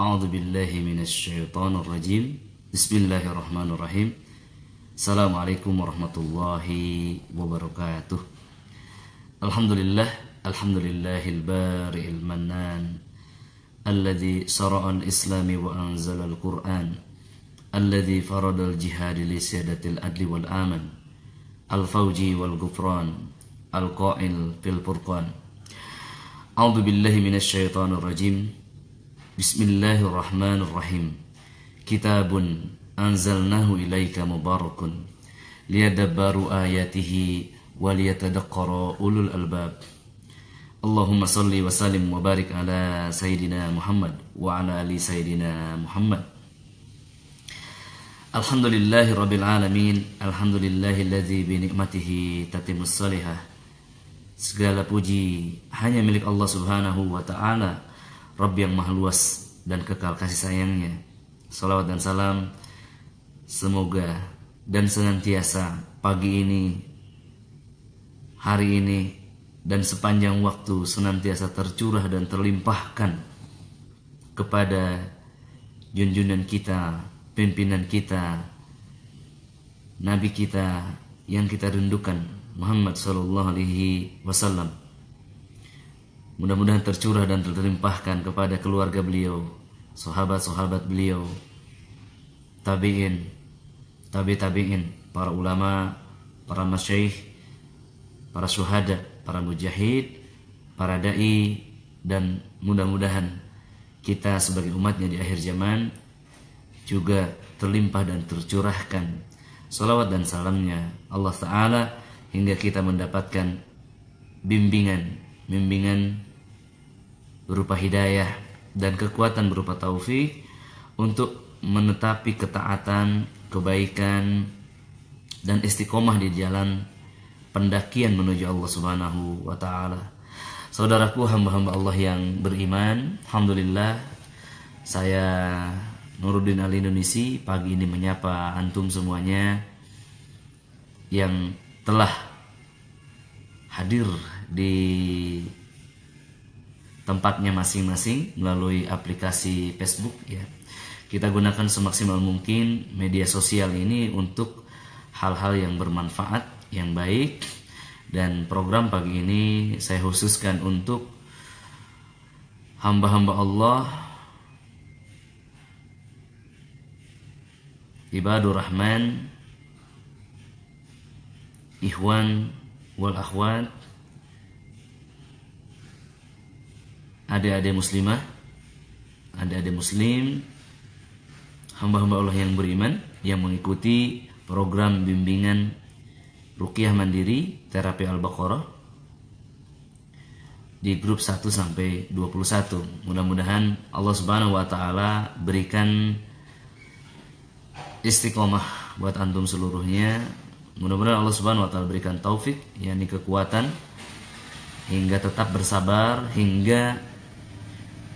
A'udzu billahi minasyaitonir rajim. Bismillahirrahmanirrahim. Assalamualaikum warahmatullahi wabarakatuh. Alhamdulillahil bari'il mannan alladzi sara'al islami wa anzalal qur'an alladzi faradal jihad li siyadatil adli wal aman al fawji wal ghufran al qa'il fil furqan. A'udzu billahi minasyaitonir rajim. Bismillahirrahmanirrahim. Kitabun anzalnahu ilaika mubarakun liyadabbaru ayatihi waliyatadaqqara ulul albab. Allahumma salli wa sallim wa barik ala sayyidina Muhammad wa ala ali sayyidina Muhammad. Alhamdulillahi rabbil alamin. Alhamdulillahilladzi bi ni'matihi tatimmus salihah. Segala puji hanya milik Allah Subhanahu wa ta'ala, Rabb yang maha luas dan kekal kasih sayangnya. Salawat dan salam semoga dan senantiasa pagi ini, hari ini, dan sepanjang waktu senantiasa tercurah dan terlimpahkan kepada junjungan kita, pimpinan kita, Nabi kita yang kita rindukan, Muhammad sallallahu alaihi wasallam. Mudah-mudahan tercurah dan terlimpahkan kepada keluarga beliau, sahabat-sahabat beliau, tabi'in, tabi'in, para ulama, para masyayikh, para syuhada, para mujahid, para da'i, dan mudah-mudahan kita sebagai umatnya di akhir zaman juga terlimpah dan tercurahkan salawat dan salamnya Allah Ta'ala hingga kita mendapatkan bimbingan berupa hidayah dan kekuatan berupa taufik untuk menetapi ketaatan, kebaikan, dan istiqomah di jalan pendakian menuju Allah Subhanahu wa ta'ala. Saudaraku, hamba-hamba Allah yang beriman, alhamdulillah, saya Nuruddin Ali Indonesia pagi ini menyapa antum semuanya yang telah hadir di tempatnya masing-masing melalui aplikasi Facebook ya. Kita gunakan semaksimal mungkin media sosial ini untuk hal-hal yang bermanfaat, yang baik, dan program pagi ini saya khususkan untuk hamba-hamba Allah, ibadur rahman, ikhwan wal akhwat, adik-adik muslimah, adik-adik muslim, hamba-hamba Allah yang beriman yang mengikuti program bimbingan Ruqyah Mandiri Terapi Al-Baqarah di grup 1 sampai 21. Mudah-mudahan Allah Subhanahu wa taala berikan istiqomah buat antum seluruhnya. Mudah-mudahan Allah Subhanahu wa taala berikan taufik, yakni kekuatan, hingga tetap bersabar hingga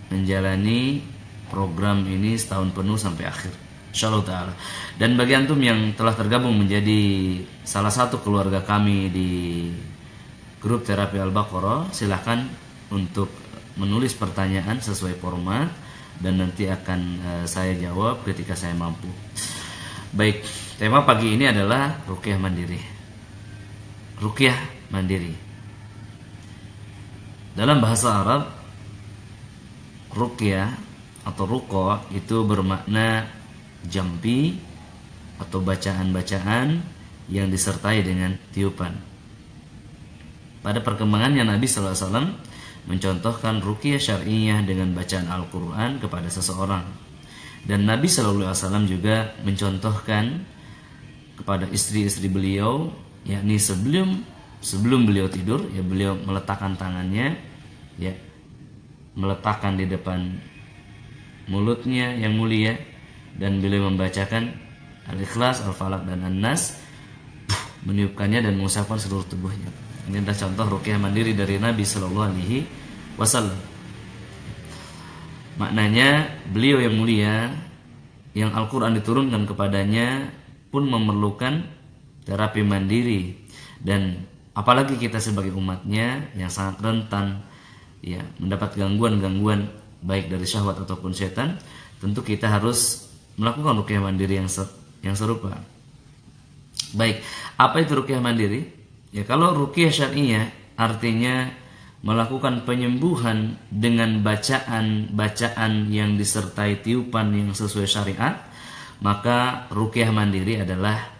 menjalani program ini setahun penuh sampai akhir, insyaallah ta'ala. Dan bagi antum yang telah tergabung menjadi salah satu keluarga kami di grup Terapi Al-Baqarah, silahkan untuk menulis pertanyaan sesuai format dan nanti akan saya jawab ketika saya mampu. Baik, tema pagi ini adalah Ruqyah Mandiri. Ruqyah Mandiri. Dalam bahasa Arab, Ruqyah atau ruqa itu bermakna jampi atau bacaan-bacaan yang disertai dengan tiupan. Pada perkembangannya Nabi SAW mencontohkan ruqyah syar'iyyah dengan bacaan Al-Quran kepada seseorang. Dan Nabi SAW juga mencontohkan kepada istri-istri beliau, yakni sebelum beliau tidur, ya beliau meletakkan tangannya, ya meletakkan di depan mulutnya yang mulia, dan beliau membacakan Al-Ikhlas, Al-Falaq, dan An-Nas, meniupkannya dan mengucapkan seluruh tubuhnya. Ini adalah contoh ruqyah mandiri dari Nabi Sallallahu Alaihi Wasallam. Maknanya beliau yang mulia, yang Al-Quran diturunkan kepadanya, pun memerlukan terapi mandiri, dan apalagi kita sebagai umatnya yang sangat rentan ya mendapat gangguan-gangguan baik dari syahwat ataupun setan, tentu kita harus melakukan ruqyah mandiri yang serupa. Baik, apa itu ruqyah mandiri? Ya, kalau ruqyah syar'iyah artinya melakukan penyembuhan dengan bacaan-bacaan yang disertai tiupan yang sesuai syariat, maka ruqyah mandiri adalah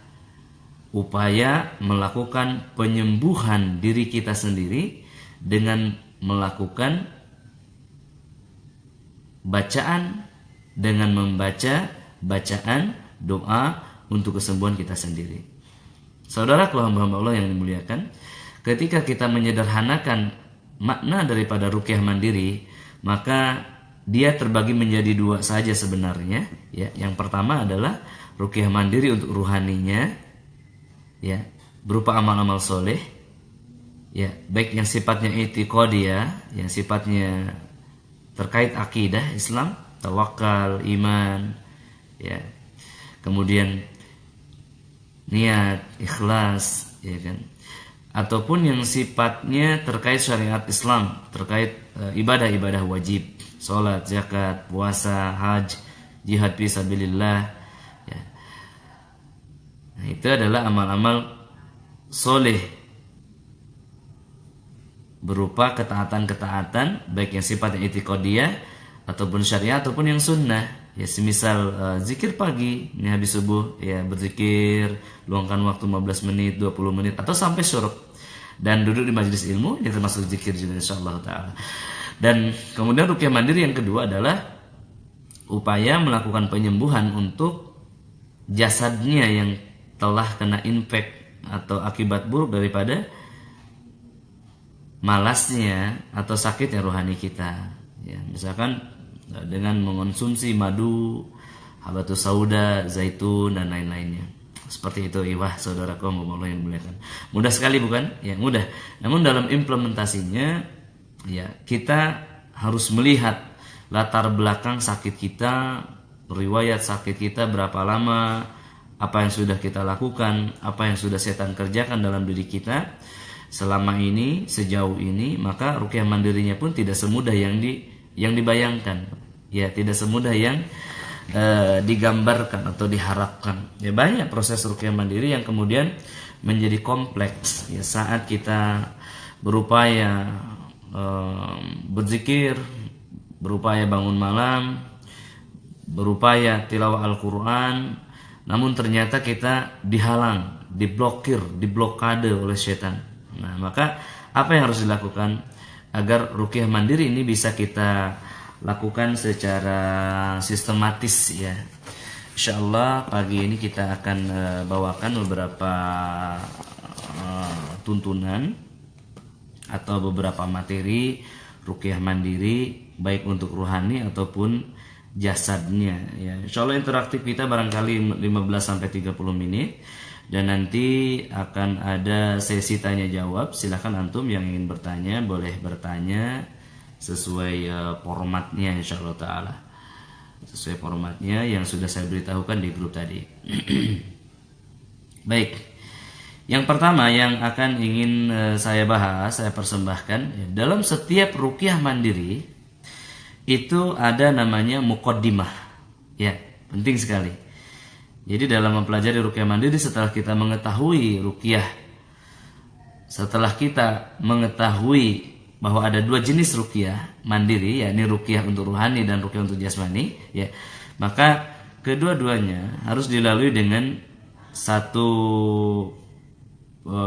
upaya melakukan penyembuhan diri kita sendiri dengan melakukan bacaan, dengan membaca bacaan doa untuk kesembuhan kita sendiri. Saudaraku hamba-hamba Allah yang dimuliakan, ketika kita menyederhanakan makna daripada ruqyah mandiri, maka dia terbagi menjadi dua saja sebenarnya. Ya, yang pertama adalah ruqyah mandiri untuk ruhaninya, ya, berupa amal-amal soleh, ya, baik yang sifatnya i'tiqadiyah, yang sifatnya terkait akidah Islam, tawakal, iman, ya, kemudian niat, ikhlas, ya kan, ataupun yang sifatnya terkait syariat Islam, terkait ibadah-ibadah wajib, sholat, zakat, puasa, haji, jihad fi sabilillah, ya. Nah, itu adalah amal-amal soleh berupa ketaatan-ketaatan baik yang sifatnya i'tiqadiyah ataupun syariah ataupun yang sunnah, ya, semisal zikir pagi ini habis subuh, ya, berzikir, luangkan waktu 15 menit, 20 menit atau sampai syuruk, dan duduk di majelis ilmu, ini termasuk zikir juga insyaallah taala. Dan kemudian ruqyah mandiri yang kedua adalah upaya melakukan penyembuhan untuk jasadnya yang telah kena impact atau akibat buruk daripada malasnya atau sakitnya rohani kita, ya, misalkan dengan mengonsumsi madu, habatus sauda, zaitun dan lain-lainnya. Seperti itu, iwah saudaraku Allah yang dimuliakan. Mudah sekali bukan? Ya, mudah. Namun dalam implementasinya, ya, kita harus melihat latar belakang sakit kita, riwayat sakit kita berapa lama, apa yang sudah kita lakukan, apa yang sudah setan kerjakan dalam diri kita selama ini, sejauh ini, maka ruqyah mandirinya pun tidak semudah yang dibayangkan, ya, tidak semudah yang digambarkan atau diharapkan. Ya, banyak proses ruqyah mandiri yang kemudian menjadi kompleks, ya, saat kita berupaya berzikir, berupaya bangun malam, berupaya tilawah Al-Quran, namun ternyata kita dihalang, diblokir, diblokade oleh setan. Nah, maka apa yang harus dilakukan agar ruqyah mandiri ini bisa kita lakukan secara sistematis, ya? Insyaallah pagi ini kita akan bawakan beberapa tuntunan atau beberapa materi ruqyah mandiri baik untuk ruhani ataupun jasadnya, ya. Insyaallah interaktif kita barangkali 15 sampai 30 menit. Dan nanti akan ada sesi tanya jawab. Silahkan antum yang ingin bertanya boleh bertanya sesuai formatnya insyaallah taala. Sesuai formatnya yang sudah saya beritahukan di grup tadi. Baik. Yang pertama yang akan ingin saya bahas, saya persembahkan, ya, dalam setiap ruqyah mandiri itu ada namanya muqaddimah. Ya, penting sekali. Jadi dalam mempelajari ruqyah mandiri, setelah kita mengetahui ruqyah, setelah kita mengetahui bahwa ada dua jenis ruqyah mandiri, yakni ruqyah untuk ruhani dan ruqyah untuk jasmani, ya, maka kedua-duanya harus dilalui dengan satu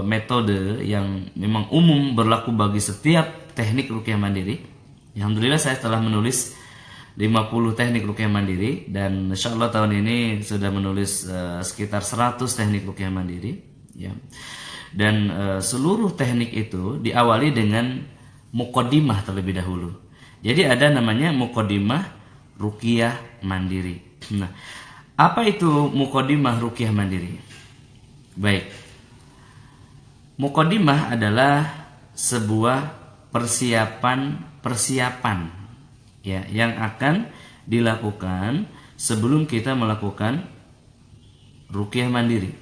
metode yang memang umum berlaku bagi setiap teknik ruqyah mandiri. Alhamdulillah saya telah menulis 50 teknik ruqyah mandiri dan insyaallah tahun ini sudah menulis sekitar 100 teknik ruqyah mandiri, ya. Dan seluruh teknik itu diawali dengan muqaddimah terlebih dahulu. Jadi ada namanya muqaddimah ruqyah mandiri. Nah, apa itu muqaddimah ruqyah mandiri? Baik. Muqaddimah adalah sebuah persiapan, ya, yang akan dilakukan sebelum kita melakukan ruqyah mandiri.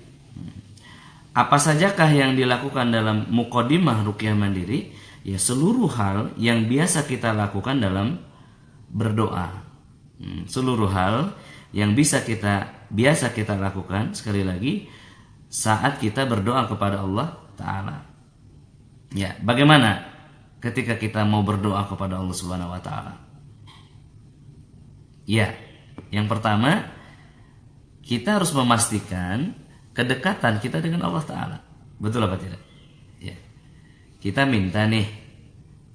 Apa sajakah yang dilakukan dalam muqaddimah ruqyah mandiri? Ya, seluruh hal yang biasa kita lakukan dalam berdoa. Seluruh hal yang biasa kita lakukan, sekali lagi, saat kita berdoa kepada Allah Ta'ala. Ya, bagaimana ketika kita mau berdoa kepada Allah Subhanahu wa Ta'ala? Ya, yang pertama, kita harus memastikan kedekatan kita dengan Allah Ta'ala. Betul apa tidak? Ya. Kita minta nih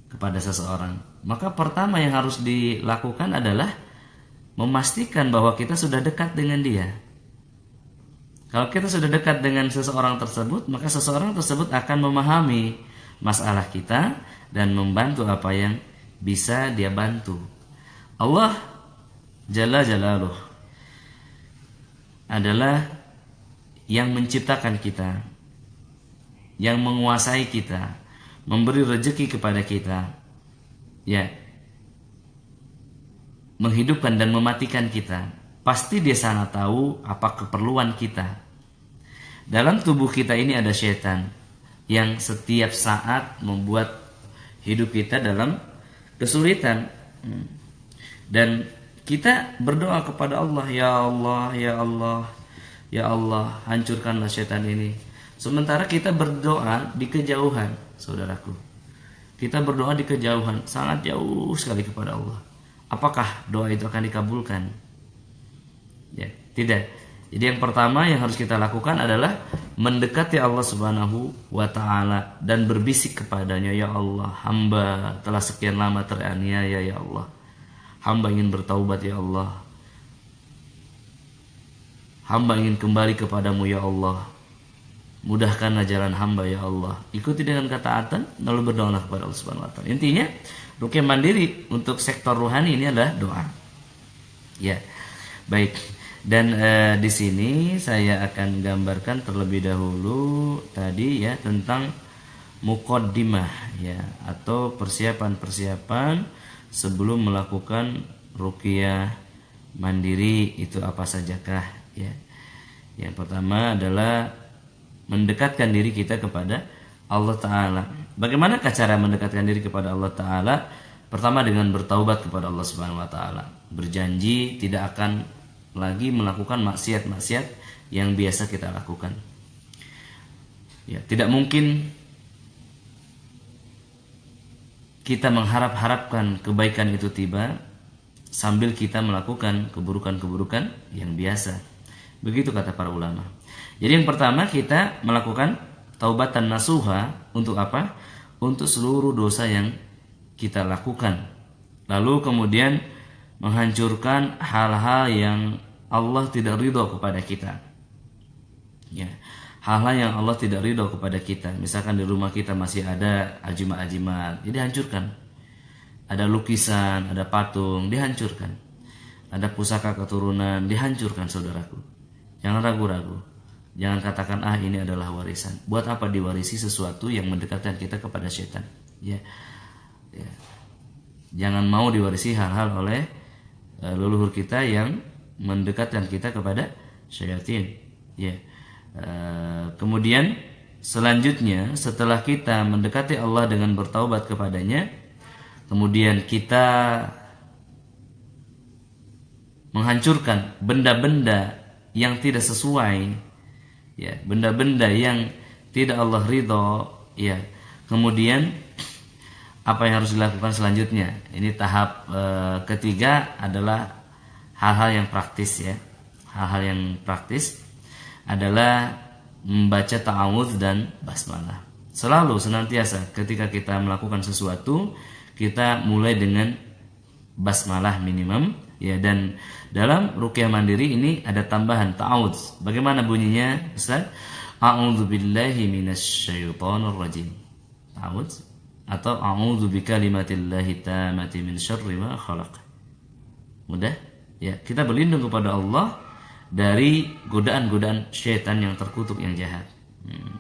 kepada seseorang, maka pertama yang harus dilakukan adalah memastikan bahwa kita sudah dekat dengan dia. Kalau kita sudah dekat dengan seseorang tersebut, maka seseorang tersebut akan memahami masalah kita dan membantu apa yang bisa dia bantu. Allah Jalla Jalaluh adalah yang menciptakan kita, yang menguasai kita, memberi rezeki kepada kita, ya, menghidupkan dan mematikan kita. Pasti dia sangat tahu apa keperluan kita. Dalam tubuh kita ini ada syaitan yang setiap saat membuat hidup kita dalam kesulitan. Dan kita berdoa kepada Allah, ya Allah, ya Allah, ya Allah, hancurkanlah syaitan ini. Sementara kita berdoa di kejauhan, saudaraku. Kita berdoa di kejauhan, sangat jauh sekali kepada Allah. Apakah doa itu akan dikabulkan? Ya, tidak. Jadi yang pertama yang harus kita lakukan adalah mendekati Allah Subhanahu wa Ta'ala dan berbisik kepadanya, ya Allah, hamba telah sekian lama teraniaya, ya Allah. Hamba ingin bertaubat, ya Allah. Hamba ingin kembali kepadamu, ya Allah. Mudahkanlah jalan hamba, ya Allah. Ikuti dengan ketaatan, lalu berdoalah kepada Allah Subhanahu wa Ta'ala. Intinya, ruqyah mandiri untuk sektor rohani ini adalah doa. Ya, baik. Dan di sini saya akan gambarkan terlebih dahulu tadi ya tentang muqaddimah ya, atau persiapan-persiapan sebelum melakukan ruqyah mandiri. Itu apa sajakah ya? Yang pertama adalah mendekatkan diri kita kepada Allah Ta'ala. Bagaimana cara mendekatkan diri kepada Allah Ta'ala? Pertama dengan bertaubat kepada Allah Subhanahu wa Ta'ala. Berjanji tidak akan lagi melakukan maksiat-maksiat yang biasa kita lakukan. Ya, tidak mungkin kita mengharap-harapkan kebaikan itu tiba sambil kita melakukan keburukan-keburukan yang biasa. Begitu kata para ulama. Jadi yang pertama kita melakukan taubatan nasuha untuk apa? Untuk seluruh dosa yang kita lakukan. Lalu kemudian menghancurkan hal-hal yang Allah tidak ridho kepada kita. Ya, hal-hal yang Allah tidak ridho kepada kita. Misalkan di rumah kita masih ada ajimat-ajimat, jadi hancurkan. Ada lukisan, ada patung, dihancurkan. Ada pusaka keturunan, dihancurkan, saudaraku. Jangan ragu-ragu. Jangan katakan ini adalah warisan. Buat apa diwarisi sesuatu yang mendekatkan kita kepada syaitan? Ya. Jangan mau diwarisi hal-hal oleh leluhur kita yang mendekatkan kita kepada syaitan. Ya. Kemudian selanjutnya setelah kita mendekati Allah dengan bertaubat kepadanya, kemudian kita menghancurkan benda-benda yang tidak sesuai, ya, benda-benda yang tidak Allah ridho, ya. Kemudian apa yang harus dilakukan selanjutnya? Ini tahap ketiga adalah hal-hal yang praktis ya. Hal-hal yang praktis adalah membaca ta'awudz dan basmalah. Selalu senantiasa ketika kita melakukan sesuatu, kita mulai dengan basmalah minimum ya, dan dalam ruqyah mandiri ini ada tambahan ta'awudz. Bagaimana bunyinya, Ustaz? A'udzubillahi minasyaitonir rajim. Ta'awudz atau a'udzu bikalimatillahi tammati min syarri ma khalaq. Mudah ya, kita berlindung kepada Allah dari godaan-godaan syaitan yang terkutuk, yang jahat.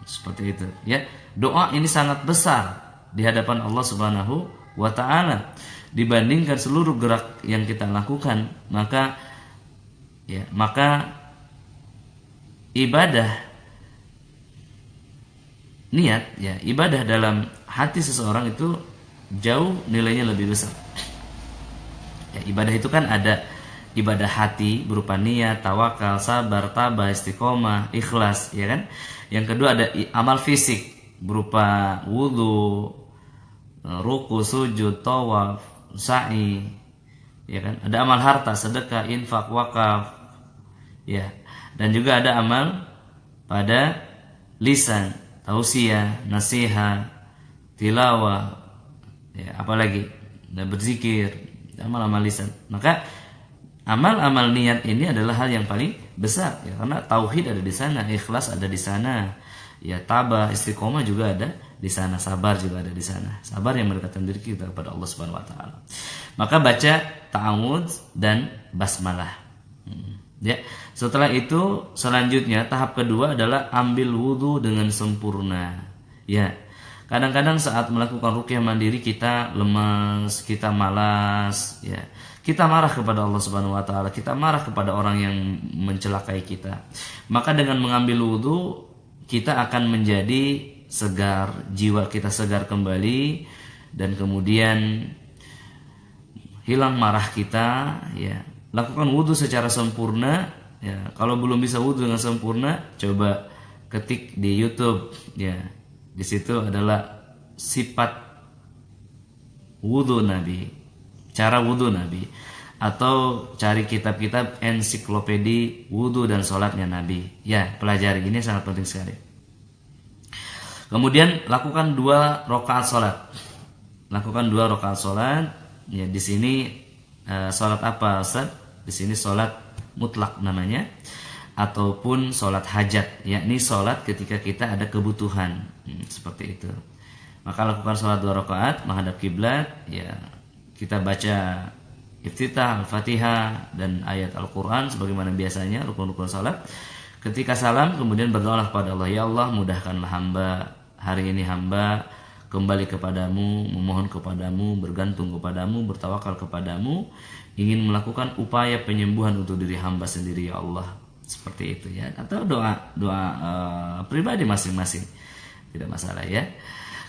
Seperti itu ya. Doa ini sangat besar di hadapan Allah Subhanahu wa Ta'ala dibandingkan seluruh gerak yang kita lakukan. Maka ibadah niat ya, ibadah dalam hati seseorang itu jauh nilainya lebih besar. Ya, ibadah itu kan ada ibadah hati berupa niat, tawakal, sabar, tabah, istiqomah, ikhlas, ya kan? Yang kedua ada amal fisik berupa wudhu, ruku, sujud, tawaf, sa'i, ya kan? Ada amal harta, sedekah, infak, wakaf, ya. Dan juga ada amal pada lisan, tausiah, nasihat, tilawah, ya, apalagi dan berzikir, amal-amal lisan. Maka amal-amal niat ini adalah hal yang paling besar, ya, karena tauhid ada di sana, ikhlas ada di sana, ya, tabah, istiqomah juga ada di sana, sabar juga ada di sana. Sabar yang mendekatkan diri kita kepada Allah Subhanahu wa taala. Maka baca ta'awudz dan basmalah. Ya. Setelah itu selanjutnya tahap kedua adalah ambil wudhu dengan sempurna. Ya. Kadang-kadang saat melakukan ruqyah mandiri kita lemas, kita malas, ya. Kita marah kepada Allah Subhanahu wa taala, kita marah kepada orang yang mencelakai kita. Maka dengan mengambil wudhu kita akan menjadi segar, jiwa kita segar kembali, dan kemudian hilang marah kita, ya. Lakukan wudhu secara sempurna, ya. Kalau belum bisa wudhu dengan sempurna, coba ketik di YouTube, ya. Di situ adalah sifat wudhu Nabi, cara wudhu Nabi, atau cari kitab-kitab ensiklopedi wudhu dan sholatnya Nabi. Ya, pelajari, ini sangat penting sekali. Kemudian lakukan 2 rakaat sholat. Lakukan 2 rakaat sholat. Ya, di sini sholat apa, Ustaz? Di sini sholat mutlak namanya, ataupun sholat hajat, yakni sholat ketika kita ada kebutuhan, seperti itu. Maka lakukan sholat 2 rakaat menghadap kiblat. Ya, kita baca iftitah, al-fatihah, dan ayat Al-Quran sebagaimana biasanya rukun-rukun sholat. Ketika salam kemudian berdoa kepada Allah, ya Allah mudahkanlah hamba hari ini, hamba kembali kepadamu, memohon kepadamu, bergantung kepadamu, bertawakal kepadamu, ingin melakukan upaya penyembuhan untuk diri hamba sendiri, ya Allah. Seperti itu, ya. Atau doa pribadi masing-masing, tidak masalah, ya.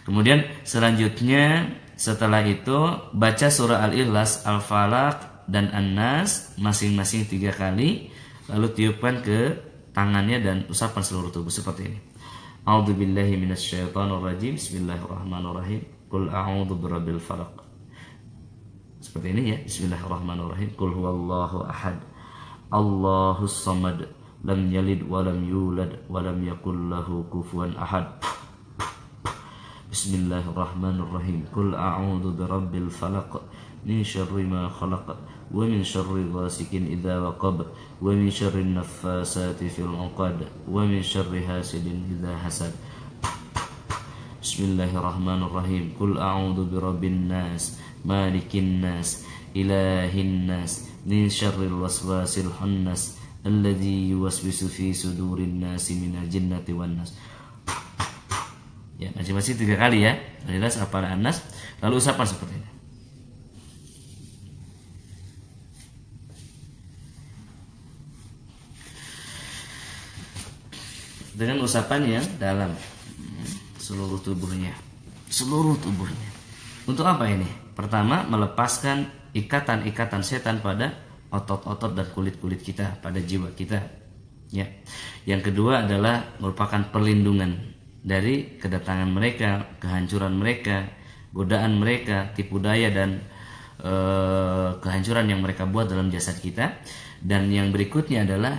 Kemudian selanjutnya setelah itu baca surah Al-Ikhlas, Al-Falaq, dan An-Nas masing-masing 3 kali, lalu tiupkan ke tangannya dan usapkan seluruh tubuh seperti ini. A'udzubillahi minasyaitonirrajim. Bismillahirrahmanirrahim. Qul a'udzu birabbil falaq. Seperti ini, ya. Bismillahirrahmanirrahim. Qul huwallahu ahad. Allahus samad. Lam yalid wa lam yulad wa lam yakul lahu kufuwan ahad. Bismillahirrahmanirrahim. Qul a'udzu birabbil falaq. Min syarri ma khalaq. Wa min syarri ghasikin idza waqab. Wa min syarri naffasati fil 'uqad. Wa min syarri hasidin idza hasad. Bismillahirrahmanirrahim. Qul a'udzu birabbin nas, malikin nas, ilahin nas, min syarril waswasil khannas, alladzi yuwaswisu fi sudurin nasi minal jinnati wan nas. Ya, masing-masing 3 kali, ya. Al-Ikhlas, Al-Falaq, An-Nas, lalu usapan seperti ini. Dengan usapan yang dalam, seluruh tubuhnya. Untuk apa ini? Pertama, melepaskan ikatan-ikatan setan pada otot-otot dan kulit-kulit kita, pada jiwa kita, ya. Yang kedua adalah merupakan perlindungan dari kedatangan mereka, kehancuran mereka, godaan mereka, tipu daya dan kehancuran yang mereka buat dalam jasad kita. Dan yang berikutnya adalah,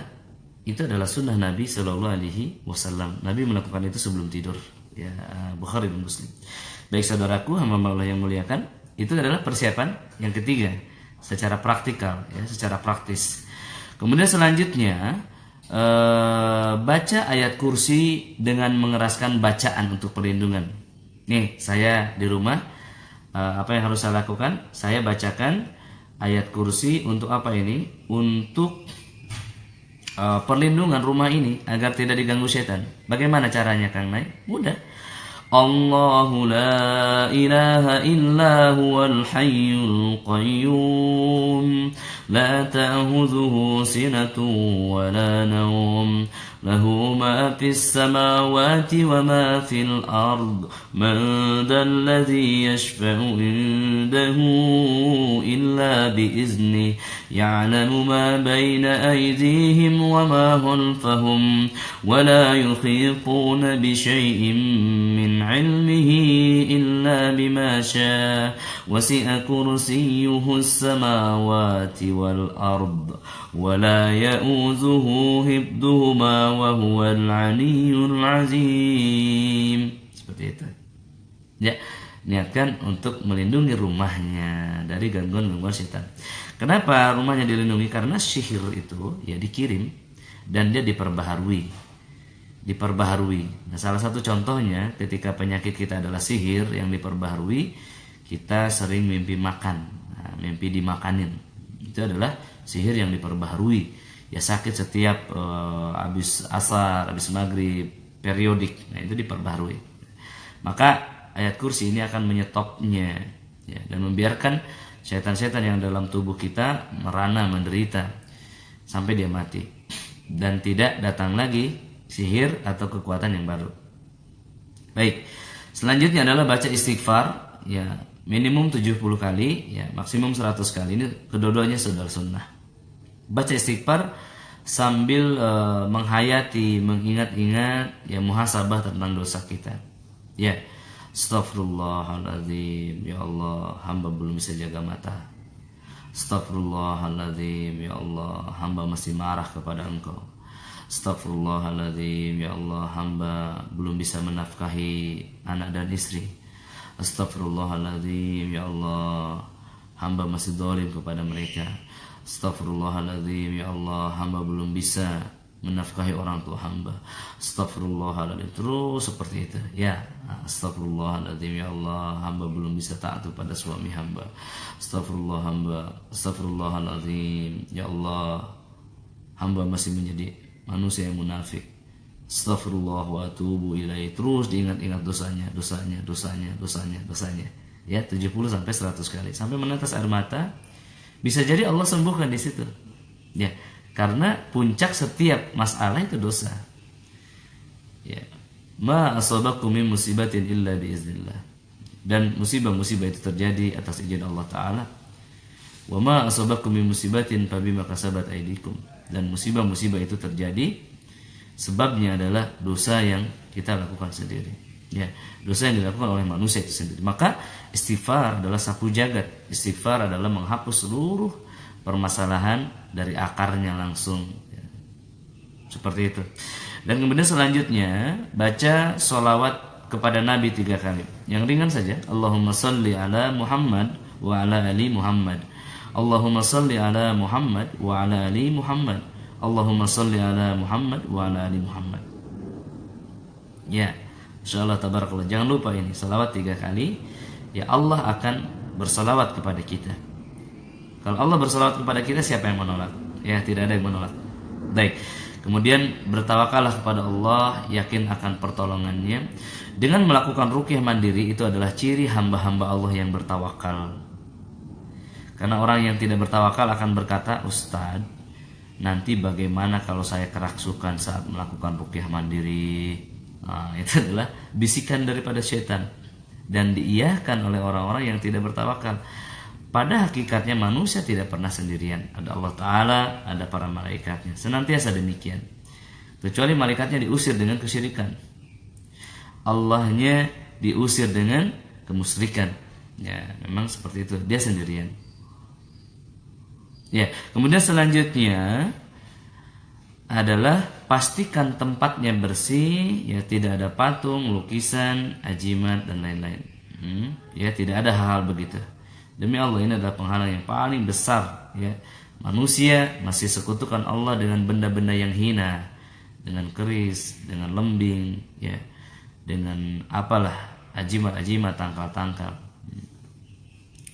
itu adalah sunnah Nabi Shallallahu Alaihi Wasallam. Nabi melakukan itu sebelum tidur, ya. Bukhari dan Muslim. Baik saudaraku, hamba Allah yang muliakan, itu adalah persiapan yang ketiga secara praktikal, ya, secara praktis. Kemudian selanjutnya baca ayat kursi dengan mengeraskan bacaan untuk perlindungan. Nih, saya di rumah, apa yang harus saya lakukan? Saya bacakan ayat kursi untuk apa ini? Untuk perlindungan rumah ini agar tidak diganggu setan. Bagaimana caranya, Kang Nay? Mudah. Allahu la ilaha illa huwal hayyul qayyum la ta'khudhuhu sinatun wa la nawm lahu ma fis samawati wa ma fil ard man dhal ladzi yashfa'u indahu illa إلا بإذنه يعلم ما بين أيديهم وما خلفهم ولا يحيطون بشيء من علمه إلا بما شاء وسع كرسيه السماوات والأرض ولا يؤوده حفظهما وهو العلي العظيم. Seperti itu. Ya, niatkan untuk melindungi rumahnya dari gangguan-gangguan setan. Kenapa rumahnya dilindungi? Karena sihir itu ya dikirim dan dia diperbaharui. Nah, salah satu contohnya ketika penyakit kita adalah sihir yang diperbaharui, kita sering mimpi makan, mimpi dimakanin. Itu adalah sihir yang diperbaharui. Ya sakit setiap habis asar, habis maghrib, periodik. Nah, itu diperbaharui. Maka ayat kursi ini akan menyetopnya ya, dan membiarkan setan-setan yang dalam tubuh kita merana menderita sampai dia mati dan tidak datang lagi sihir atau kekuatan yang baru. Baik, selanjutnya adalah baca istighfar ya, minimum 70 kali ya, maksimum 100 kali. Ini kedua-duanya sunnah. Baca istighfar sambil menghayati, mengingat-ingat ya, muhasabah tentang dosa kita ya. Astaghfirullahaladzim, ya Allah, hamba belum bisa jaga mata. Astaghfirullahaladzim, ya Allah, hamba masih marah kepada Engkau. Astaghfirullahaladzim, ya Allah, hamba belum bisa menafkahi anak dan istri. Astaghfirullahaladzim, ya Allah, hamba masih zalim kepada mereka. Astaghfirullahaladzim, ya Allah, hamba belum bisa menafkahi orang tua hamba. Astaghfirullahaladzim, terus seperti itu ya. Astaghfirullahaladzim, ya Allah, hamba belum bisa taat kepada suami hamba. Astaghfirullahaladzim, ya Allah, hamba masih menjadi manusia yang munafik. Astaghfirullah wa atubu ilaih. Terus diingat-ingat dosanya ya, 70 sampai 100 kali sampai menetes air mata. Bisa jadi Allah sembuhkan di situ ya. Karena puncak setiap masalah itu dosa. Ya. Ma asabakum min musibatin illa biiznillah. Dan musibah-musibah itu terjadi atas izin Allah Ta'ala. Wa ma asabakum min musibatin fabima kasabat aydikum. Dan musibah-musibah itu terjadi sebabnya adalah dosa yang kita lakukan sendiri. Ya, dosa yang dilakukan oleh manusia itu sendiri. Maka istighfar adalah sapu jagat. Istighfar adalah menghapus seluruh permasalahan dari akarnya langsung ya. Seperti itu. Dan kemudian selanjutnya baca sholawat kepada Nabi 3 kali. Yang ringan saja. Allahumma salli ala Muhammad wa ala ali Muhammad. Allahumma salli ala Muhammad wa ala ali Muhammad. Allahumma salli ala Muhammad wa ala ali Muhammad. Ya, insyaallah tabarakallah. Jangan lupa ini sholawat 3 kali. Ya, Allah akan bersalawat kepada kita. Kalau Allah bersalawat kepada kita, siapa yang menolak? Ya, tidak ada yang menolak. Baik. Kemudian bertawakallah kepada Allah, yakin akan pertolongannya. Dengan melakukan ruqyah mandiri itu adalah ciri hamba-hamba Allah yang bertawakal. Karena orang yang tidak bertawakal akan berkata, "Ustadz, nanti bagaimana kalau saya kerasukan saat melakukan ruqyah mandiri?" Nah, itu adalah bisikan daripada setan dan diiyahkan oleh orang-orang yang tidak bertawakal. Pada hakikatnya manusia tidak pernah sendirian. Ada Allah Ta'ala, ada para malaikatnya. Senantiasa demikian. Kecuali malaikatnya diusir dengan kesyirikan. Allahnya diusir dengan kemusyrikan. Ya, memang seperti itu. Dia sendirian. Ya, kemudian selanjutnya adalah pastikan tempatnya bersih, ya tidak ada patung, lukisan, ajimat dan lain-lain. Ya, tidak ada hal-hal begitu. Demi Allah, ini adalah penghalang yang paling besar ya. Manusia masih sekutukan Allah dengan benda-benda yang hina, dengan keris, dengan lembing ya, dengan apalah ajimat-ajimat, tangkal-tangkal.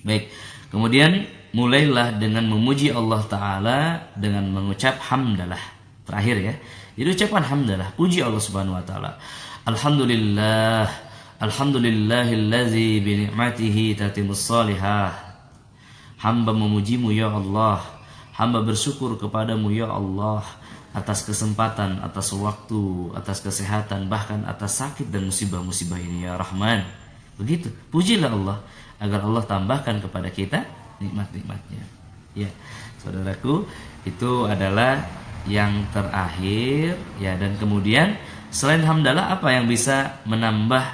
Baik, kemudian mulailah dengan memuji Allah Ta'ala dengan mengucap hamdalah. Terakhir ya, jadi ucapan hamdalah, puji Allah Subhanahu Wa Ta'ala. Alhamdulillah, alhamdulillahillazi binikmatihi tatimus salihah. Hamba memujimu ya Allah, hamba bersyukur kepadamu ya Allah atas kesempatan, atas waktu, atas kesehatan, bahkan atas sakit dan musibah-musibah ini ya Rahman. Begitu, pujilah Allah agar Allah tambahkan kepada kita nikmat-nikmatnya. Ya, saudaraku, itu adalah yang terakhir ya. Dan kemudian selain hamdalah, apa yang bisa menambah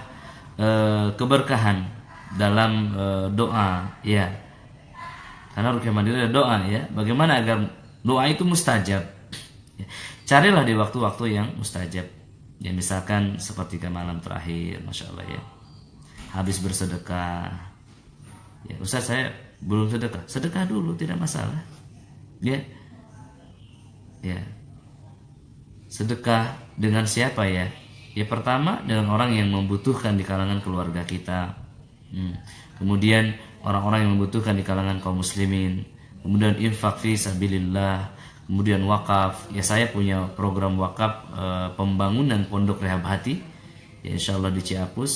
keberkahan dalam doa ya? Karena ruqyah mandiri ada doa ya. Bagaimana agar doa itu mustajab? Ya, carilah di waktu-waktu yang mustajab. Ya, misalkan seperti ke malam terakhir, masya Allah ya. Habis bersedekah, ya Ustaz saya belum sedekah. Sedekah dulu, tidak masalah. Ya, ya. Sedekah dengan siapa ya? Ya pertama dengan orang yang membutuhkan di kalangan keluarga kita. Kemudian orang-orang yang membutuhkan di kalangan kaum muslimin. Kemudian infak fi sabilillah. Kemudian wakaf. Ya saya punya program wakaf pembangunan pondok rehab hati. Ya insyaallah di Ciapus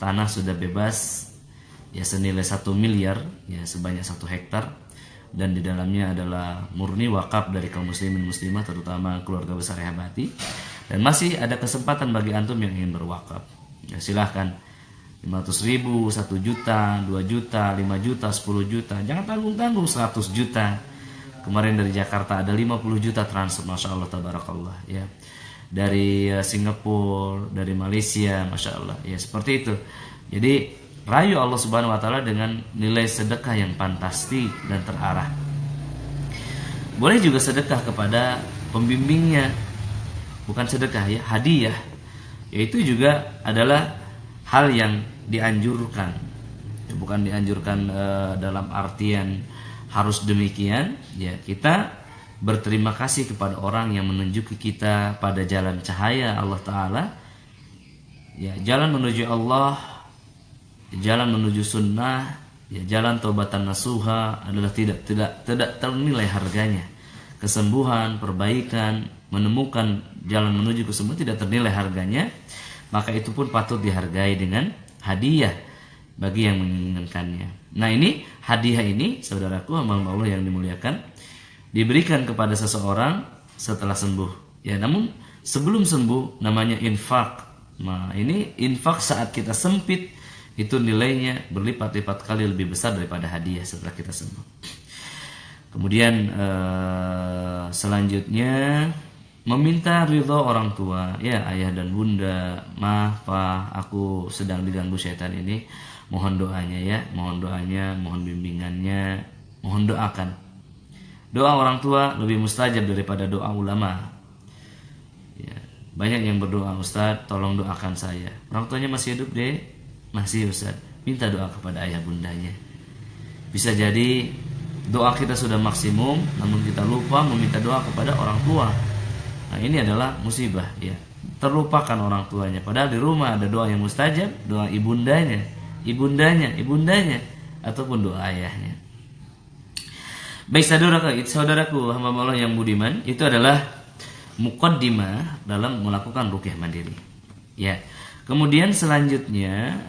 tanah sudah bebas. Ya senilai 1 miliar. Ya sebanyak 1 hektar. Dan di dalamnya adalah murni wakaf dari kaum muslimin muslimah, terutama keluarga besar rehab hati. Dan masih ada kesempatan bagi antum yang ingin berwakaf. Ya silahkan. 500.000, 1 juta, 2 juta, 5 juta, 10 juta. Jangan tanggung-tanggung 100 juta. Kemarin dari Jakarta ada 50 juta transfer, masya Allah tabarakallah ya. Dari Singapura, dari Malaysia, masya Allah ya, seperti itu. Jadi rayu Allah Subhanahu wa taala dengan nilai sedekah yang fantastik dan terarah. Boleh juga sedekah kepada pembimbingnya. Bukan sedekah ya, hadiah. Yaitu juga adalah hal yang dianjurkan. Bukan dianjurkan dalam artian harus demikian ya. Kita berterima kasih kepada orang yang menunjuki kita pada jalan cahaya Allah Ta'ala ya, jalan menuju Allah, jalan menuju sunnah ya, jalan taubatan nasuha adalah tidak ternilai harganya. Kesembuhan, perbaikan, menemukan jalan menuju kesembuhan tidak ternilai harganya. Maka itu pun patut dihargai dengan hadiah bagi yang menginginkannya. Nah ini hadiah ini, saudaraku, hamba Allah yang dimuliakan, diberikan kepada seseorang setelah sembuh. Ya, namun sebelum sembuh namanya infak. Nah ini infak saat kita sempit itu nilainya berlipat-lipat kali lebih besar daripada hadiah setelah kita sembuh. Kemudian selanjutnya meminta ridho orang tua ya, ayah dan bunda. Maaf Pak, aku sedang diganggu setan ini, mohon doanya ya, mohon doanya, mohon bimbingannya, mohon doakan. Doa orang tua lebih mustajab daripada doa ulama ya. Banyak yang berdoa, Ustaz tolong doakan saya. Orang tuanya masih hidup deh? Masih Ustaz. Minta doa kepada ayah bundanya. Bisa jadi doa kita sudah maksimum, namun kita lupa meminta doa kepada orang tua. Nah ini adalah musibah ya. Terlupakan orang tuanya. Padahal di rumah ada doa yang mustajab, doa ibundanya, ataupun doa ayahnya. Baik saudaraku, hamba Allah yang budiman, itu adalah muqaddimah dalam melakukan ruqyah mandiri. Ya. Kemudian selanjutnya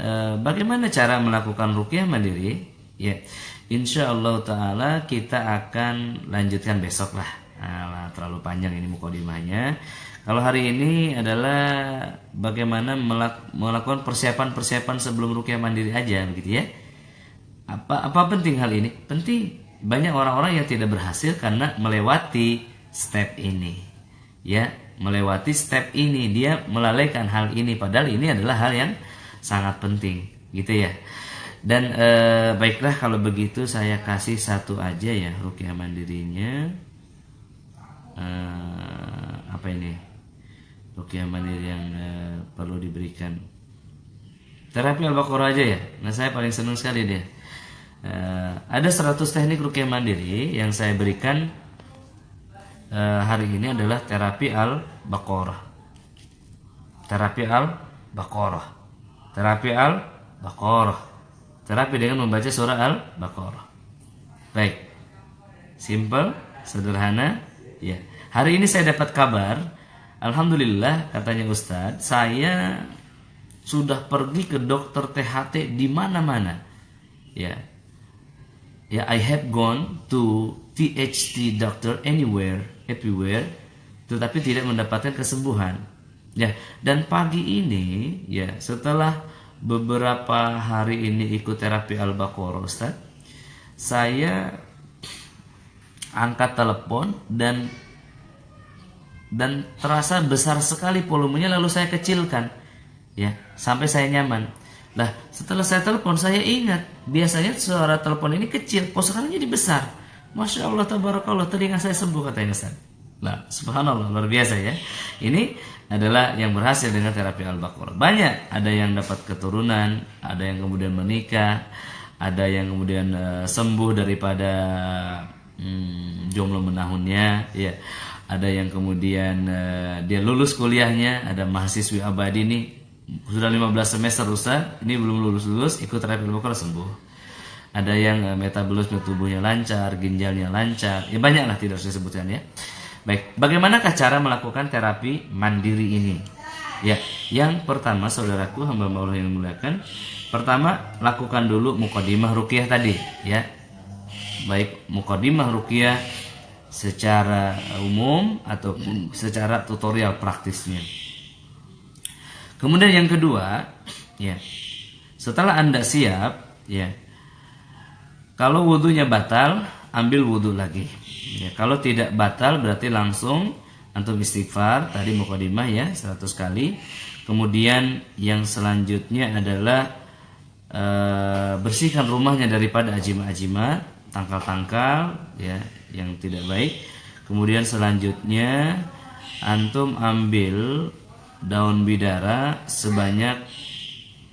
bagaimana cara melakukan ruqyah mandiri? Ya. Insyaallah taala kita akan lanjutkan besok lah. Nah, terlalu panjang ini muqaddimahnya. Kalau hari ini adalah bagaimana melakukan persiapan sebelum ruqyah mandiri aja begitu ya. Apa penting hal ini? Penting. Banyak orang-orang yang tidak berhasil karena melewati step ini. Ya, melewati step ini, dia melalaikan hal ini padahal ini adalah hal yang sangat penting, gitu ya. Dan baiklah kalau begitu saya kasih satu aja ya ruqyah mandirinya. Apa ini ruqyah mandiri yang perlu diberikan? Terapi Al-Baqarah aja ya. Nah saya paling senang sekali deh. Ada 100 teknik ruqyah mandiri yang saya berikan hari ini adalah terapi Al-Baqarah. Terapi Al-Baqarah. Terapi Al-Baqarah. Terapi dengan membaca surah Al-Baqarah. Baik. Simple, sederhana. Ya, hari ini saya dapat kabar, alhamdulillah katanya Ustadz, saya sudah pergi ke dokter THT di mana-mana. Ya, I have gone to THT doctor everywhere, tetapi tidak mendapatkan kesembuhan. Ya, dan pagi ini, ya setelah beberapa hari ini ikut terapi Al-Baqarah Ustadz, saya angkat telepon dan terasa besar sekali volumenya, lalu saya kecilkan ya sampai saya nyaman. Lah setelah saya telepon saya ingat biasanya suara telepon ini kecil, kok sekarang jadi besar. Masya Allah tabarakallah, telinga saya sembuh katanya Ustaz. Lah subhanallah, luar biasa ya. Ini adalah yang berhasil dengan terapi Al-Baqarah. Banyak, ada yang dapat keturunan, ada yang kemudian menikah, ada yang kemudian sembuh daripada jomblo menahunnya ya. Ada yang kemudian dia lulus kuliahnya, ada mahasiswi abadi nih sudah 15 semester Ustaz, ini belum lulus ikut terapi Al-Baqarah sembuh. Ada yang metabolisme tubuhnya lancar, ginjalnya lancar, ya banyak lah tidak usah sebutkan ya. Baik, bagaimanakah cara melakukan terapi mandiri ini? Ya, yang pertama saudaraku hamba Allah yang dimuliakan, pertama lakukan dulu mukadimah ruqyah tadi ya. Baik mukadimah ruqyah secara umum ataupun secara tutorial praktisnya. Kemudian yang kedua, ya, setelah Anda siap, ya, kalau wudhunya batal, ambil wudhu lagi. Ya, kalau tidak batal berarti langsung antum istighfar tadi mukadimah ya 100 kali. Kemudian yang selanjutnya adalah bersihkan rumahnya daripada ajimat-ajimat, tangkal-tangkal ya yang tidak baik. Kemudian selanjutnya antum ambil daun bidara sebanyak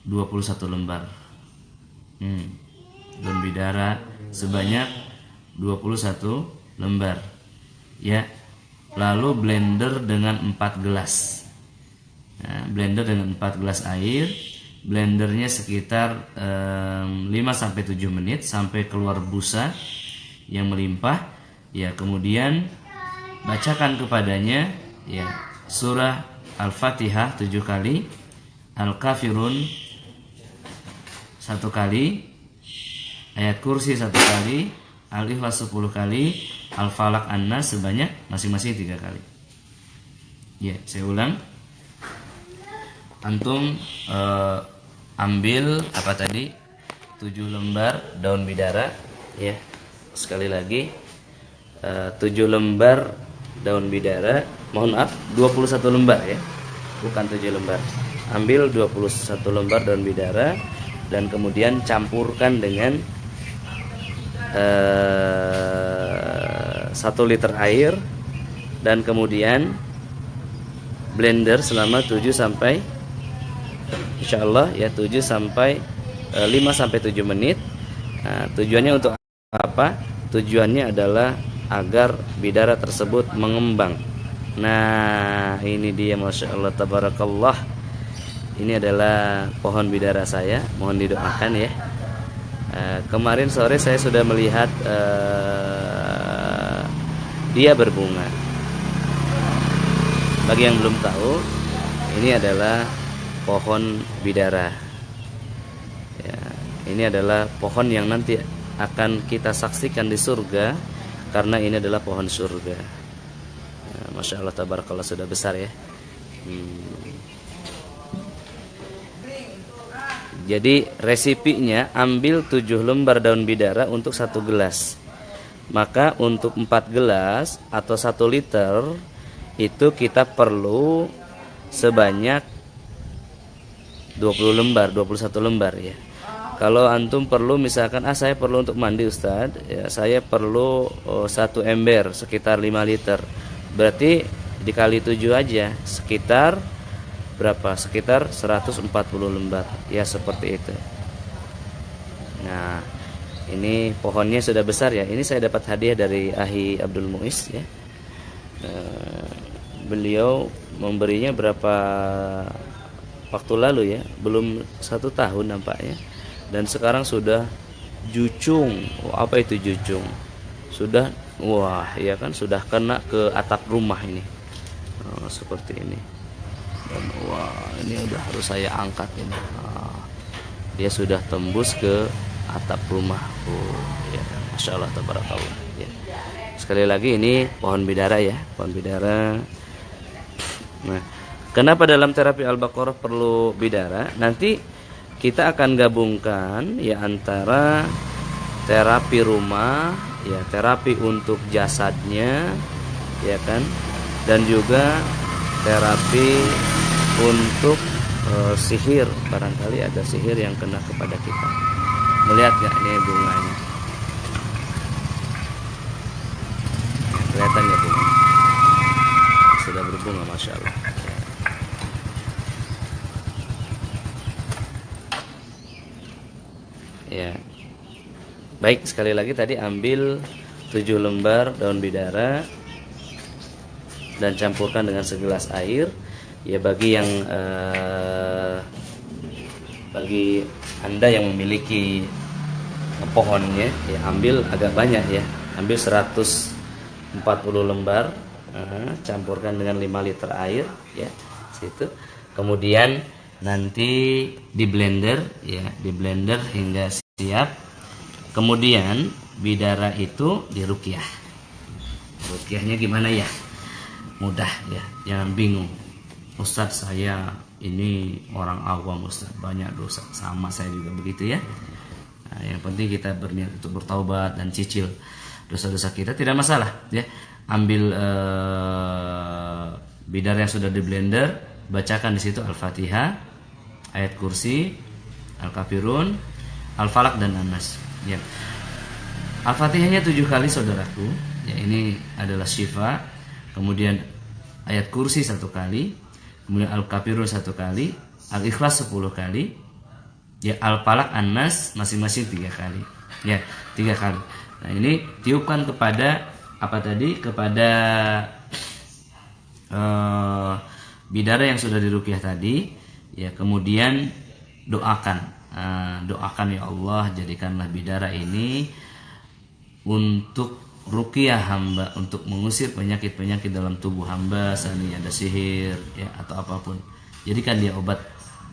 21 lembar. Daun bidara sebanyak 21 lembar. Ya. Lalu blender dengan 4 gelas. Nah, blender dengan 4 gelas air. Blendernya sekitar 5-7 menit sampai keluar busa yang melimpah. Ya, kemudian bacakan kepadanya ya surah Al-Fatihah 7 kali, Al-Kafirun 1 kali, ayat kursi 1 kali, Al-Ikhlas 10 kali, Al-Falaq An-Nas sebanyak masing-masing 3 kali. Ya, saya ulang. Antum ambil apa tadi? 7 lembar daun bidara ya. Sekali lagi 7 lembar daun bidara, mohon maaf 21 lembar ya, bukan 7 lembar. Ambil 21 lembar daun bidara dan kemudian campurkan dengan 1 liter air dan kemudian blender selama 7 sampai insyaallah ya 7 sampai 5-7 menit. Nah, tujuannya untuk apa? Tujuannya adalah agar bidara tersebut mengembang. Nah, ini dia Masya Allah tabarakallah. Ini adalah pohon bidara saya, mohon didoakan ya. Kemarin sore saya sudah melihat dia berbunga. Bagi yang belum tahu, ini adalah pohon bidara ya, ini adalah pohon yang nanti akan kita saksikan di surga karena ini adalah pohon surga. Masya Allah tabarakallah, sudah besar ya. Jadi resipinya ambil 7 lembar daun bidara untuk 1 gelas. Maka untuk 4 gelas atau 1 liter itu kita perlu sebanyak 20 lembar, 21 lembar ya. Kalau antum perlu misalkan saya perlu untuk mandi Ustadz ya, saya perlu 1 ember sekitar 5 liter. Berarti dikali 7 aja sekitar berapa? Sekitar 140 lembar ya, seperti itu. Nah, ini pohonnya sudah besar ya. Ini saya dapat hadiah dari Ahi Abdul Muiz ya. Beliau memberinya berapa waktu lalu ya, belum 1 tahun nampaknya. Dan sekarang sudah jucung. Apa itu jucung? Sudah, wah ya kan, sudah kena ke atap rumah ini. Seperti ini. Dan wah, ini udah harus saya angkat ini. Dia sudah tembus ke atap rumah. Ya, Masya Allah tabarakallah ya. Sekali lagi ini pohon bidara ya, pohon bidara. Nah, kenapa dalam terapi Al-Baqarah perlu bidara? Nanti kita akan gabungkan ya antara terapi rumah, ya terapi untuk jasadnya, ya kan, dan juga terapi untuk sihir, barangkali ada sihir yang kena kepada kita. Melihat nggak ini bunganya? Kelihatan ya bunga? Sudah berbunga, masya Allah. Ya, baik, sekali lagi tadi ambil 7 lembar daun bidara dan campurkan dengan segelas air. Ya, bagi Anda yang memiliki pohonnya, ya ambil agak banyak ya, ambil 140 lembar, campurkan dengan 5 liter air ya, situ. Kemudian nanti di blender ya, di blender hingga siap. Kemudian bidara itu diruqyah. Ruqyahnya gimana ya? Mudah ya, jangan bingung. Ustadz, saya ini orang awam Ustadz, banyak dosa. Sama saya juga begitu ya. Nah, yang penting kita berniat untuk bertaubat dan cicil dosa-dosa kita, tidak masalah ya. Ambil bidara yang sudah di blender, bacakan di situ Al-Fatihah, ayat kursi, Al-Kafirun, Al-Falaq dan An-Nas ya. Al-Fatihahnya 7 kali saudaraku ya, ini adalah syifa. Kemudian ayat kursi 1 kali, kemudian Al-Kafirun 1 kali, Al-Ikhlas 10 kali ya, Al-Falaq, An-Nas masing-masing 3 kali ya, 3 kali. Nah, ini tiupkan kepada apa tadi, kepada bidara yang sudah diruqyah tadi ya. Kemudian doakan, doakan, ya Allah, jadikanlah bidara ini untuk ruqyah hamba, untuk mengusir penyakit-penyakit dalam tubuh hamba, seandainya ada sihir ya atau apapun, jadikan dia obat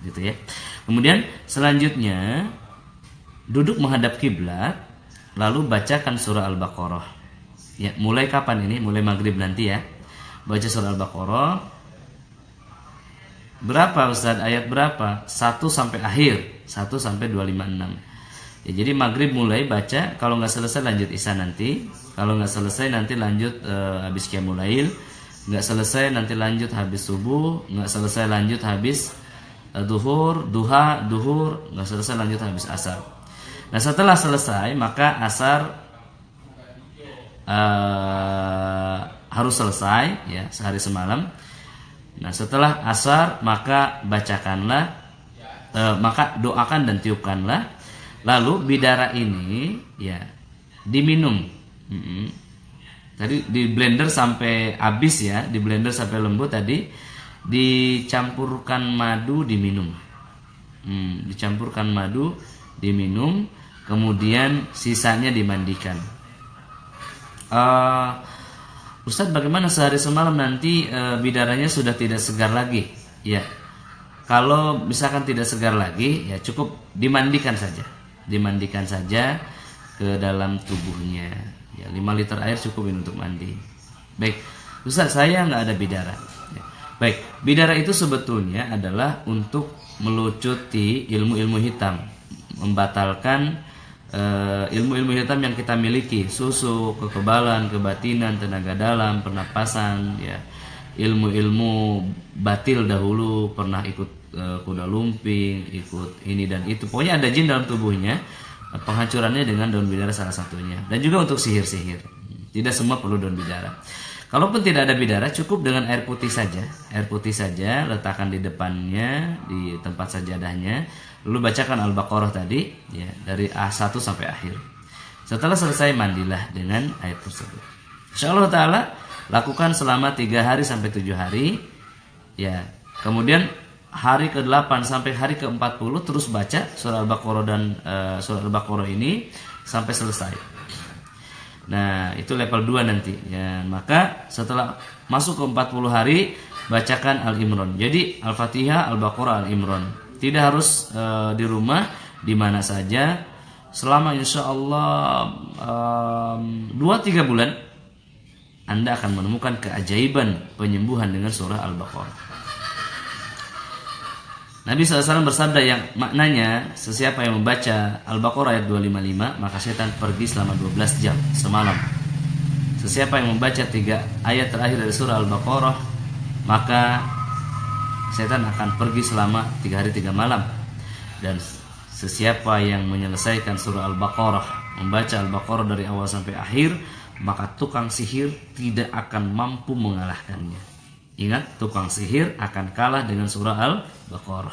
gitu ya. Kemudian selanjutnya duduk menghadap kiblat, lalu bacakan surah Al-Baqarah ya. Mulai kapan ini? Mulai maghrib nanti ya, baca surah Al-Baqarah. Berapa Ustaz? Ayat berapa? 1 sampai akhir, 1 sampai 256 ya. Jadi maghrib mulai baca, kalau nggak selesai lanjut isya nanti, kalau nggak selesai nanti lanjut habis qiyamul lail, nggak selesai nanti lanjut habis subuh, nggak selesai lanjut habis duhur, nggak selesai lanjut habis asar. Nah, setelah selesai maka asar harus selesai ya, sehari semalam. Nah, setelah asar maka bacakanlah, maka doakan dan tiupkanlah. Lalu bidara ini ya diminum. Tadi di blender sampai habis ya, di blender sampai lembut tadi, dicampurkan madu, diminum. Dicampurkan madu, diminum, kemudian sisanya dimandikan. Ustadz, bagaimana sehari semalam nanti bidaranya sudah tidak segar lagi? Ya, kalau misalkan tidak segar lagi, ya cukup dimandikan saja ke dalam tubuhnya. Ya, 5 liter air cukup ini untuk mandi. Baik, Ustadz, saya nggak ada bidara. Ya. Baik, bidara itu sebetulnya adalah untuk melucuti ilmu-ilmu hitam, membatalkan ilmu-ilmu hitam yang kita miliki, susu, kekebalan, kebatinan, tenaga dalam, pernapasan, ya, ilmu-ilmu batil dahulu, pernah ikut kuda lumping, ikut ini dan itu, pokoknya ada jin dalam tubuhnya, penghancurannya dengan daun bidara salah satunya. Dan juga untuk sihir-sihir, tidak semua perlu daun bidara. Kalaupun tidak ada bidara, cukup dengan air putih saja, letakkan di depannya, di tempat sajadahnya. Lalu bacakan Al-Baqarah tadi ya, dari A1 sampai akhir. Setelah selesai, mandilah dengan air tersebut. Insyaallah taala lakukan selama 3 hari sampai 7 hari ya. Kemudian hari ke-8 sampai hari ke-40 terus baca surah Al-Baqarah dan surah Al-Baqarah ini sampai selesai. Nah, itu level 2 nanti ya. Maka setelah masuk ke 40 hari, bacakan Al-Imran. Jadi Al-Fatihah, Al-Baqarah, Al-Imran. Tidak harus di rumah, di mana saja, selama insya Allah 2-3 bulan Anda akan menemukan keajaiban penyembuhan dengan surah Al-Baqarah. Nabi SAW bersabda yang maknanya, sesiapa yang membaca Al-Baqarah ayat 255, maka setan pergi selama 12 jam semalam. Sesiapa yang membaca 3 ayat terakhir dari surah Al-Baqarah, maka setan akan pergi selama 3 hari 3 malam. Dan sesiapa yang menyelesaikan surah Al-Baqarah, membaca Al-Baqarah dari awal sampai akhir, maka tukang sihir tidak akan mampu mengalahkannya. Ingat, tukang sihir akan kalah dengan surah Al-Baqarah.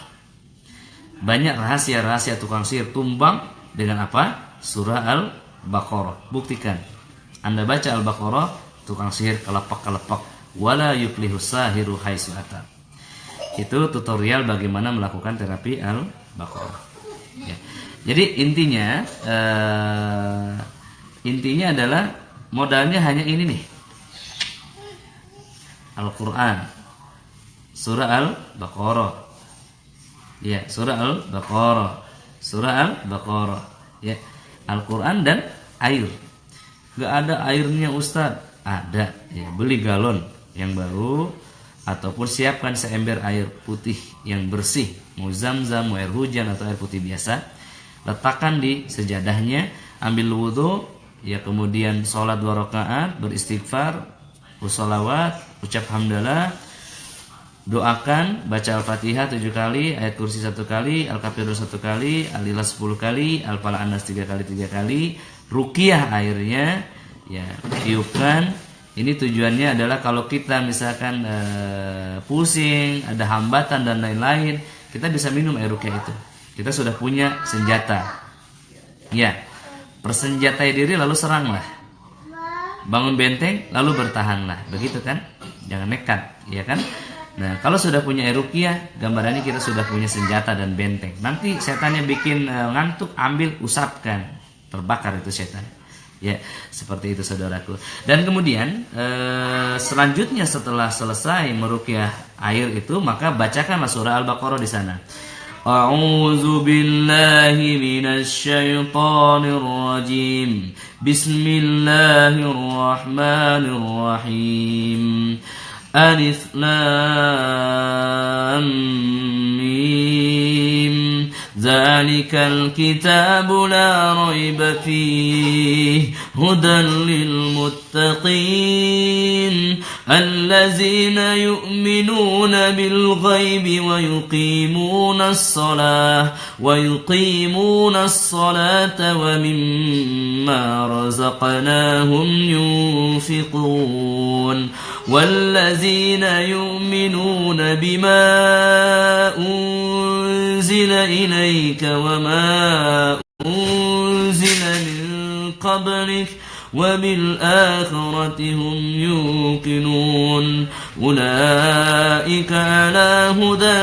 Banyak rahasia-rahasia tukang sihir tumbang dengan apa? Surah Al-Baqarah. Buktikan. Anda baca Al-Baqarah, tukang sihir kelepak-kelepak. Wala yuflihus sahiru haitsu ata. Itu tutorial bagaimana melakukan terapi Al-Baqarah. Ya. Jadi intinya adalah modalnya hanya ini nih. Al-Quran, surah Al-Baqarah, ya, surah Al-Baqarah, surah Al-Baqarah, ya, Al-Quran dan air. Gak ada airnya Ustadz? Ada, ya, beli galon yang baru ataupun siapkan seember air putih yang bersih, mau zam-zam, mau air hujan atau air putih biasa. Letakkan di sejadahnya, ambil wudhu, ya, kemudian sholat 2 rakaat, beristighfar, bersolawat, ucap hamdalah, doakan, baca Al-Fatihah 7 kali, ayat kursi 1 kali, Al-Kafirun 1 kali, Al-Ikhlas 10 kali, Al-Falaq An-Nas 3 kali, ruqyah airnya, ya, tiupkan. Ini tujuannya adalah kalau kita misalkan pusing, ada hambatan dan lain-lain, kita bisa minum air ruqyah itu. Kita sudah punya senjata. Ya, persenjatai diri lalu seranglah. Bangun benteng lalu bertahanlah, begitu kan? Jangan nekat, ya kan? Nah, kalau sudah punya ruqyah, gambarannya kita sudah punya senjata dan benteng. Nanti setannya bikin ngantuk, ambil, usapkan, terbakar itu setan. Ya, seperti itu saudaraku. Dan kemudian selanjutnya setelah selesai meruqyah air itu, maka bacakanlah surah Al-Baqarah di sana. A'udzu billahi minasy syaithanir rajim. Bismillahirrahmanirrahim. Alif Lam Mim. Dzalikal kitabu la raiba fihi hudan lil muttaqin allazina yu'minuna bil ghaibi wa yuqimunas salata wa mimma razaqnahum yunfiqun والذين يؤمنون بما أنزل إليك وما أنزل من قبلك وبالآخرة هم يوقنون أولئك على هدى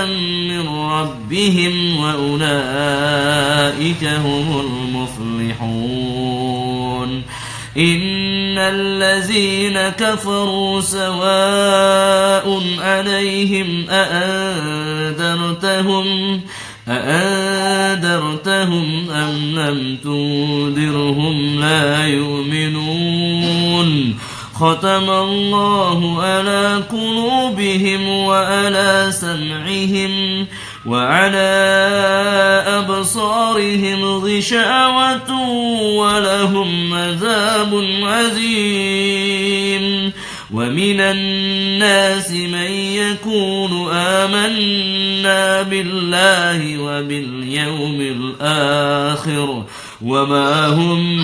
من ربهم وأولئك هم المفلحون إن الذين كفروا سواء عليهم أأنذرتهم أم لم تنذرهم لا يؤمنون ختم الله على قلوبهم وعلى سمعهم وعلى أبصارهم غشاوة ولهم عذاب عظيم ومن الناس من يقول آمنا بالله وباليوم الآخر وما هم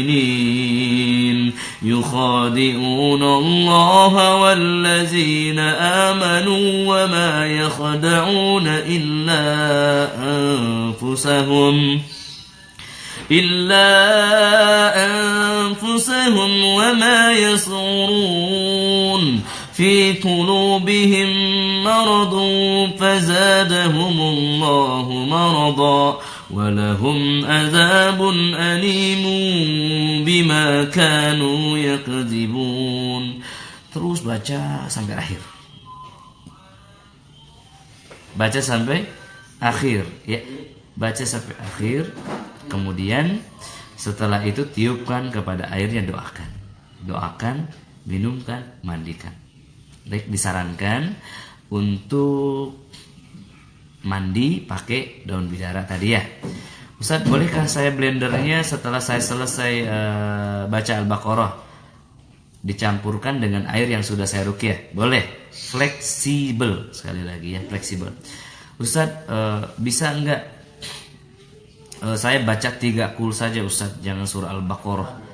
بمؤمنين يخادعون الله والذين آمنوا وما يخدعون إلا أنفسهم وما يشعرون في قلوبهم مرض فزادهم الله مرضا ولهم عذاب أليم بما كانوا يكذبون. Terus baca sampai akhir. Baca sampai akhir, ya. Baca sampai akhir. Kemudian setelah itu tiupkan kepada airnya, doakan, minumkan, mandikan. Baik, disarankan untuk mandi pakai daun bidara tadi ya. Ustaz, bolehkah saya blendernya setelah saya selesai baca Al-Baqarah dicampurkan dengan air yang sudah saya ruqyah? Boleh. Fleksibel, sekali lagi ya, fleksibel. Ustaz, bisa enggak saya baca 3 kul saja Ustaz, jangan surah Al-Baqarah.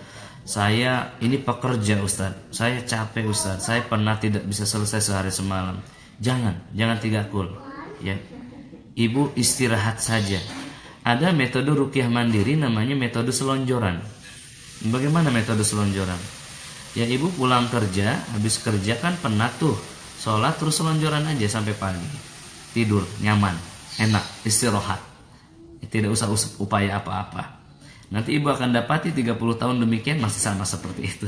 Saya ini pekerja Ustaz, saya capek Ustaz, saya pernah tidak bisa selesai sehari semalam. Jangan 3 kul ya. Ibu istirahat saja. Ada metode ruqyah mandiri namanya metode selonjoran. Bagaimana metode selonjoran? Ya, ibu pulang kerja, habis kerja kan penat tuh, sholat terus selonjoran aja sampai pagi. Tidur nyaman, enak, istirahat. Tidak usah upaya apa-apa. Nanti ibu akan dapati 30 tahun demikian masih sama seperti itu.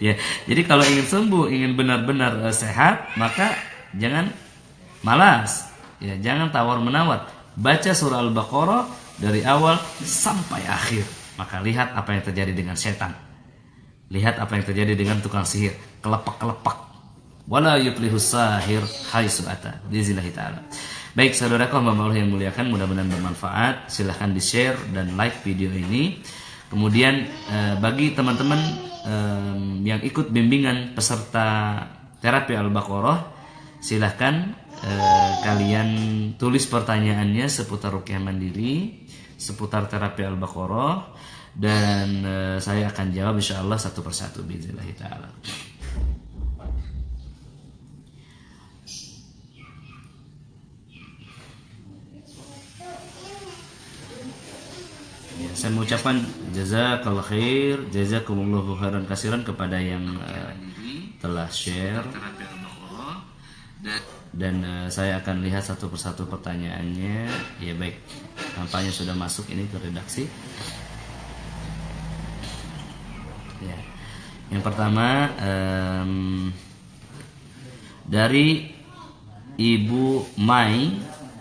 Ya, jadi kalau ingin sembuh, ingin benar-benar sehat, maka jangan malas. Ya, jangan tawar-menawar. Baca surah Al-Baqarah dari awal sampai akhir. Maka lihat apa yang terjadi dengan setan. Lihat apa yang terjadi dengan tukang sihir, kelepak-kelepak. Wala yuflihus sahir haitsu ata. Biiznillah taala. Baik, saudaraku hamba Allah yang muliakan, mudah-mudahan bermanfaat. Silahkan di-share dan like video ini. Kemudian bagi teman-teman yang ikut bimbingan peserta terapi Al-Baqarah, silahkan kalian tulis pertanyaannya seputar ruqyah mandiri, seputar terapi Al-Baqarah, dan saya akan jawab insyaallah satu persatu biiznillah taala. Saya mengucapkan jazakallahu khair, jazakumullahu khairan katsiran kepada yang telah share, dan saya akan lihat satu persatu pertanyaannya. Ya baik, tampaknya sudah masuk ini ke redaksi. Ya. Yang pertama dari Ibu Mai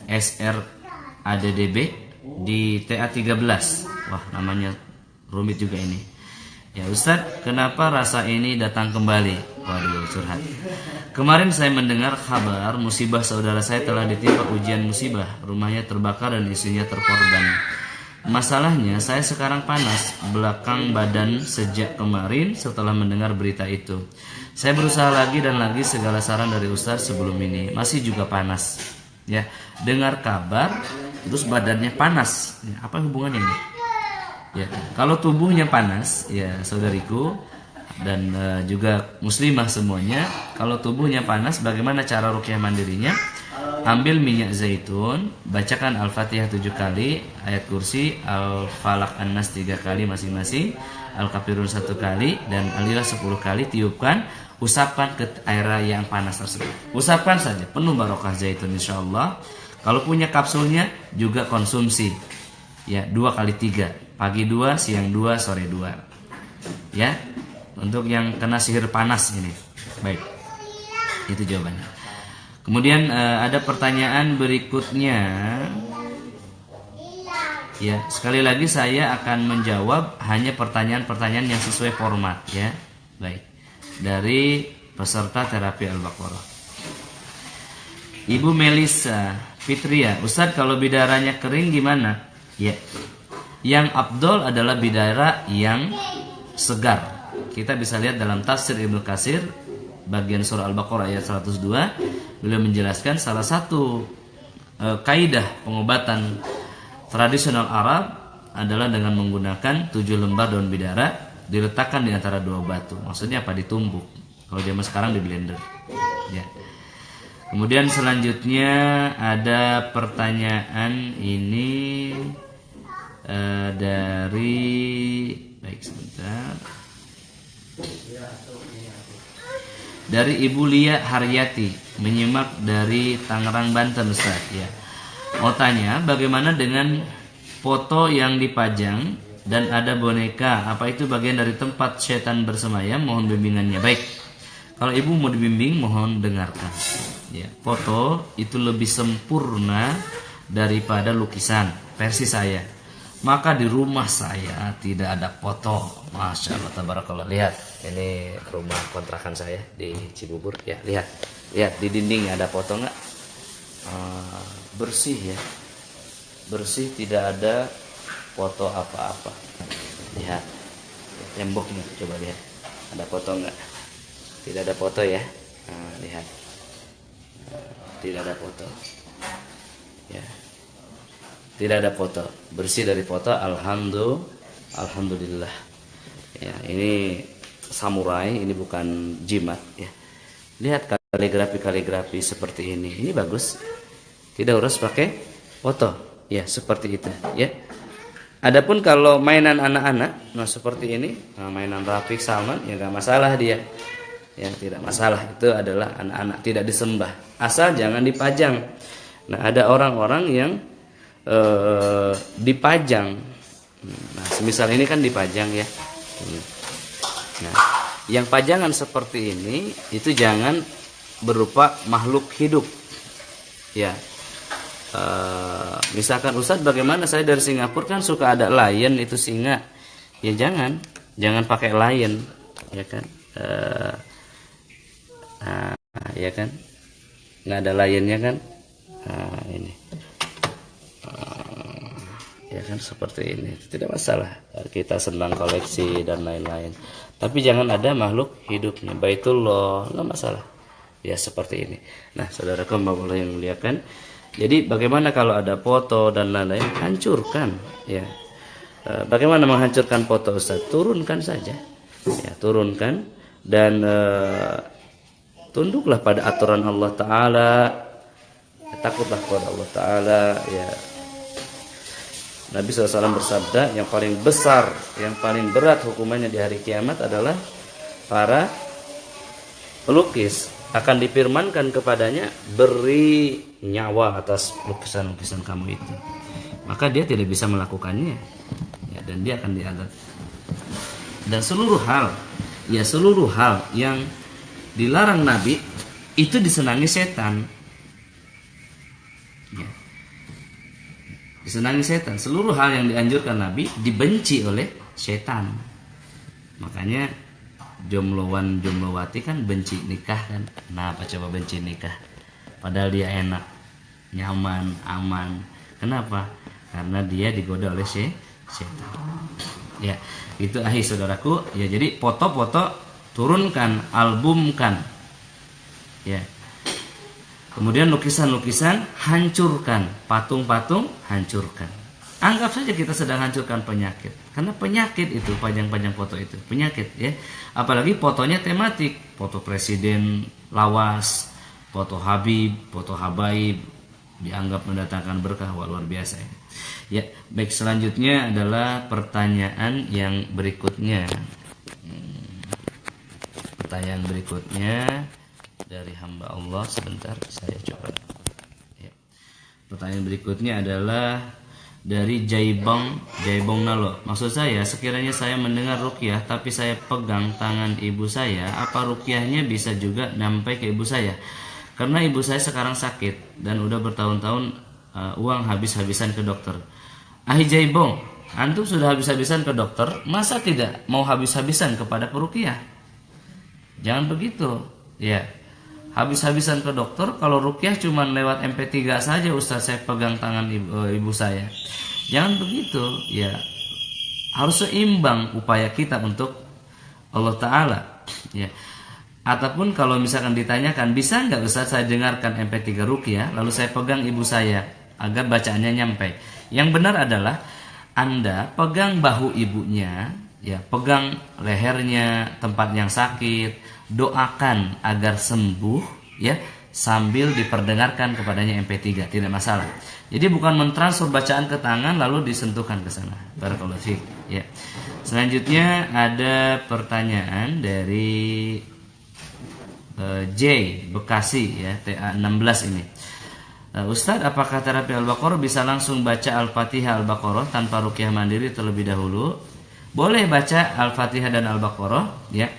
SRADDB di TA13. Wah, namanya rumit juga ini. Ya Ustadz, kenapa rasa ini datang kembali? Waduh, curhat. Kemarin saya mendengar kabar musibah saudara saya telah ditimpa ujian musibah. Rumahnya terbakar dan istrinya terkorban. Masalahnya saya sekarang panas belakang badan sejak kemarin setelah mendengar berita itu. Saya berusaha lagi dan lagi segala saran dari Ustadz sebelum ini. Masih juga panas. Ya, dengar kabar terus badannya panas. Ya, apa hubungannya ini? Ya, kalau tubuhnya panas, ya saudariku dan juga muslimah semuanya, kalau tubuhnya panas, bagaimana cara ruqyah mandirinya? Ambil minyak zaitun, bacakan Al-Fatihah 7 kali, ayat kursi, Al-Falaq An-Nas 3 kali masing-masing, Al-Kafirun 1 kali, dan Al-Ikhlas 10 kali, tiupkan, usapkan ke air yang panas tersebut. Usapkan saja, penuh barokah zaitun insyaallah. Kalau punya kapsulnya juga konsumsi. Ya, 2 kali 3. Pagi 2, siang 2, sore 2. Ya, untuk yang kena sihir panas ini. Baik, itu jawabannya. Kemudian ada pertanyaan berikutnya. Ya, sekali lagi saya akan menjawab hanya pertanyaan-pertanyaan yang sesuai format ya. Baik, dari peserta terapi Al-Baqarah. Ibu Melisa Fitria, Ustadz kalau bidaranya kering gimana? Ya, yang afdol adalah bidara yang segar. Kita bisa lihat dalam tafsir Ibnu Katsir bagian surah Al-Baqarah ayat 102, beliau menjelaskan salah satu kaidah pengobatan tradisional Arab adalah dengan menggunakan 7 lembar daun bidara diletakkan di antara 2 batu. Maksudnya apa? Ditumbuk. Kalau zaman sekarang di blender. Ya. Kemudian selanjutnya ada pertanyaan ini dari baik sebentar. Dari Ibu Lia Haryati, menyimak dari Tangerang, Banten, Ustaz. Ya. Mau tanya, bagaimana dengan foto yang dipajang dan ada boneka? Apa itu bagian dari tempat setan bersemayam? Mohon bimbingannya. Baik. Kalau ibu mau dibimbing, mohon dengarkan. Ya, foto itu lebih sempurna daripada lukisan versi saya. Maka di rumah saya tidak ada foto. Masya Allah, tabarakallah. Lihat, ini rumah kontrakan saya di Cibubur. Ya, lihat di dinding ada foto nggak? bersih ya, bersih, tidak ada foto apa-apa. Lihat temboknya, coba lihat ada foto enggak? Tidak ada foto ya. Nah, lihat, tidak ada foto ya, tidak ada foto, bersih dari foto. Alhamdulillah ya. Ini samurai, ini bukan jimat ya. Lihat kaligrafi seperti ini bagus, tidak harus pakai foto ya, seperti itu ya. Adapun kalau mainan anak-anak, nah seperti ini, nah, mainan Rafiq Salman ya nggak masalah dia ya, tidak masalah. Itu adalah anak-anak, tidak disembah, asal jangan dipajang. Nah ada orang-orang yang dipajang. Nah semisal ini kan dipajang ya. Nah yang pajangan seperti ini itu jangan berupa makhluk hidup ya. Misalkan Ustadz, bagaimana saya dari Singapura kan suka ada lion itu singa, ya jangan pakai lion ya kan. Ya kan, nggak ada lionnya kan. Ini ya kan, seperti ini tidak masalah, kita senang koleksi dan lain-lain, tapi jangan ada makhluk hidupnya. Baitullah nggak masalah ya, seperti ini. Nah saudaraku yang muliakan, jadi bagaimana kalau ada foto dan lain-lain, hancurkan ya. Bagaimana menghancurkan foto Ustaz? Turunkan saja ya, turunkan dan tunduklah pada aturan Allah Ta'ala, takutlah kepada Allah Ta'ala ya. Nabi SAW bersabda, yang paling besar, yang paling berat hukumannya di hari kiamat adalah para pelukis. Akan difirmankan kepadanya, beri nyawa atas lukisan-lukisan kamu itu. Maka dia tidak bisa melakukannya ya, dan dia akan diadab. Dan seluruh hal yang dilarang Nabi itu disenangi setan ya. Disenangi setan. Seluruh hal yang dianjurkan Nabi dibenci oleh setan. Makanya jomlowan jomlowati kan benci nikah kan. Kenapa coba benci nikah? Padahal dia enak, nyaman, aman. Kenapa? Karena dia digoda oleh setan. Ya, itu saudaraku. Ya, jadi foto-foto turunkan, albumkan. Ya. Kemudian lukisan-lukisan hancurkan, patung-patung hancurkan. Anggap saja kita sedang hancurkan penyakit. Karena penyakit itu, pajang-pajang foto itu penyakit ya. Apalagi fotonya tematik, foto presiden lawas, foto Habib, foto Habaib, dianggap mendatangkan berkah. Wah, luar biasa ya. Ya, baik, selanjutnya adalah pertanyaan yang berikutnya. Pertanyaan berikutnya dari hamba Allah, sebentar saya coba ya. Pertanyaan berikutnya adalah dari Jaibong Nalo. Maksud saya, sekiranya saya mendengar ruqyah tapi saya pegang tangan ibu saya, apa ruqyahnya bisa juga sampai ke ibu saya? Karena ibu saya sekarang sakit dan udah bertahun-tahun uang habis-habisan ke dokter. Jaibong, antum sudah habis-habisan ke dokter, masa tidak mau habis-habisan kepada peruqyah? Jangan begitu ya. Habis-habisan ke dokter, kalau ruqyah cuma lewat MP3 saja, Ustaz saya pegang tangan ibu saya. Jangan begitu ya. Harus seimbang upaya kita untuk Allah Ta'ala ya. Ataupun kalau misalkan ditanyakan, bisa nggak Ustaz saya dengarkan MP3 ruqyah lalu saya pegang ibu saya agar bacaannya nyampe? Yang benar adalah Anda pegang bahu ibunya ya, pegang lehernya, tempat yang sakit, doakan agar sembuh ya, sambil diperdengarkan kepadanya MP3, tidak masalah. Jadi bukan mentransfer bacaan ke tangan lalu disentuhkan ke sana. Barakallahu fiik ya. Selanjutnya ada pertanyaan dari J Bekasi ya, TA16 ini. Ustadz, apakah terapi Al-Baqarah bisa langsung baca Al-Fatihah Al-Baqarah tanpa ruqyah mandiri terlebih dahulu? Boleh baca Al-Fatihah dan Al-Baqarah ya,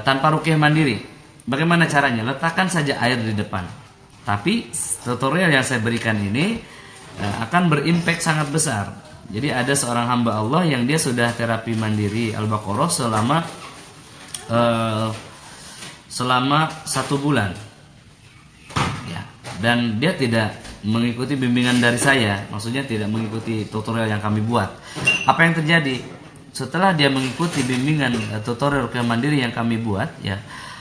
tanpa ruqyah mandiri. Bagaimana caranya? Letakkan saja air di depan. Tapi tutorial yang saya berikan ini akan berimpak sangat besar. Jadi ada seorang hamba Allah yang dia sudah terapi mandiri Al-Baqarah selama 1 bulan ya, dan dia tidak mengikuti bimbingan dari saya, maksudnya tidak mengikuti tutorial yang kami buat. Apa yang terjadi? Setelah dia mengikuti bimbingan tutorial ruqyah mandiri yang kami buat, ya,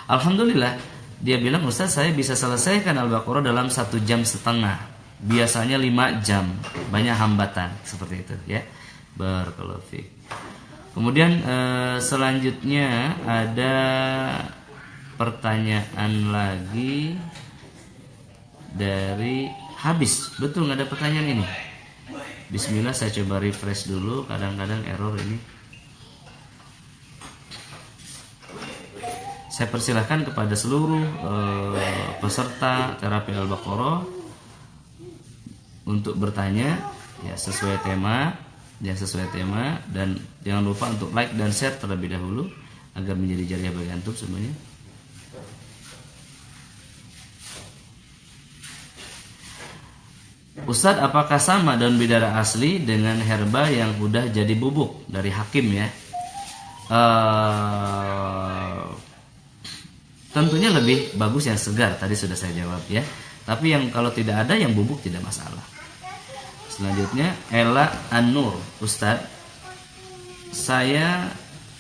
alhamdulillah dia bilang, Ustaz, saya bisa selesaikan Al-Baqarah dalam 1,5 jam. Biasanya 5 jam, banyak hambatan seperti itu, ya. Barakallahu fiik. Kemudian selanjutnya ada pertanyaan lagi dari Habis. Betul, nggak ada pertanyaan ini. Bismillah, saya coba refresh dulu. Kadang-kadang error ini. Saya persilahkan kepada seluruh peserta terapi Al-Baqarah untuk bertanya, ya, sesuai tema, dan jangan lupa untuk like dan share terlebih dahulu agar menjadi jariah bagi antum semuanya. Ustadz, apakah sama daun bidara asli dengan herba yang udah jadi bubuk dari Hakim, ya? Tentunya lebih bagus yang segar, tadi sudah saya jawab, ya. Tapi yang kalau tidak ada yang bubuk tidak masalah. Selanjutnya Ella An-Nur, Ustadz, saya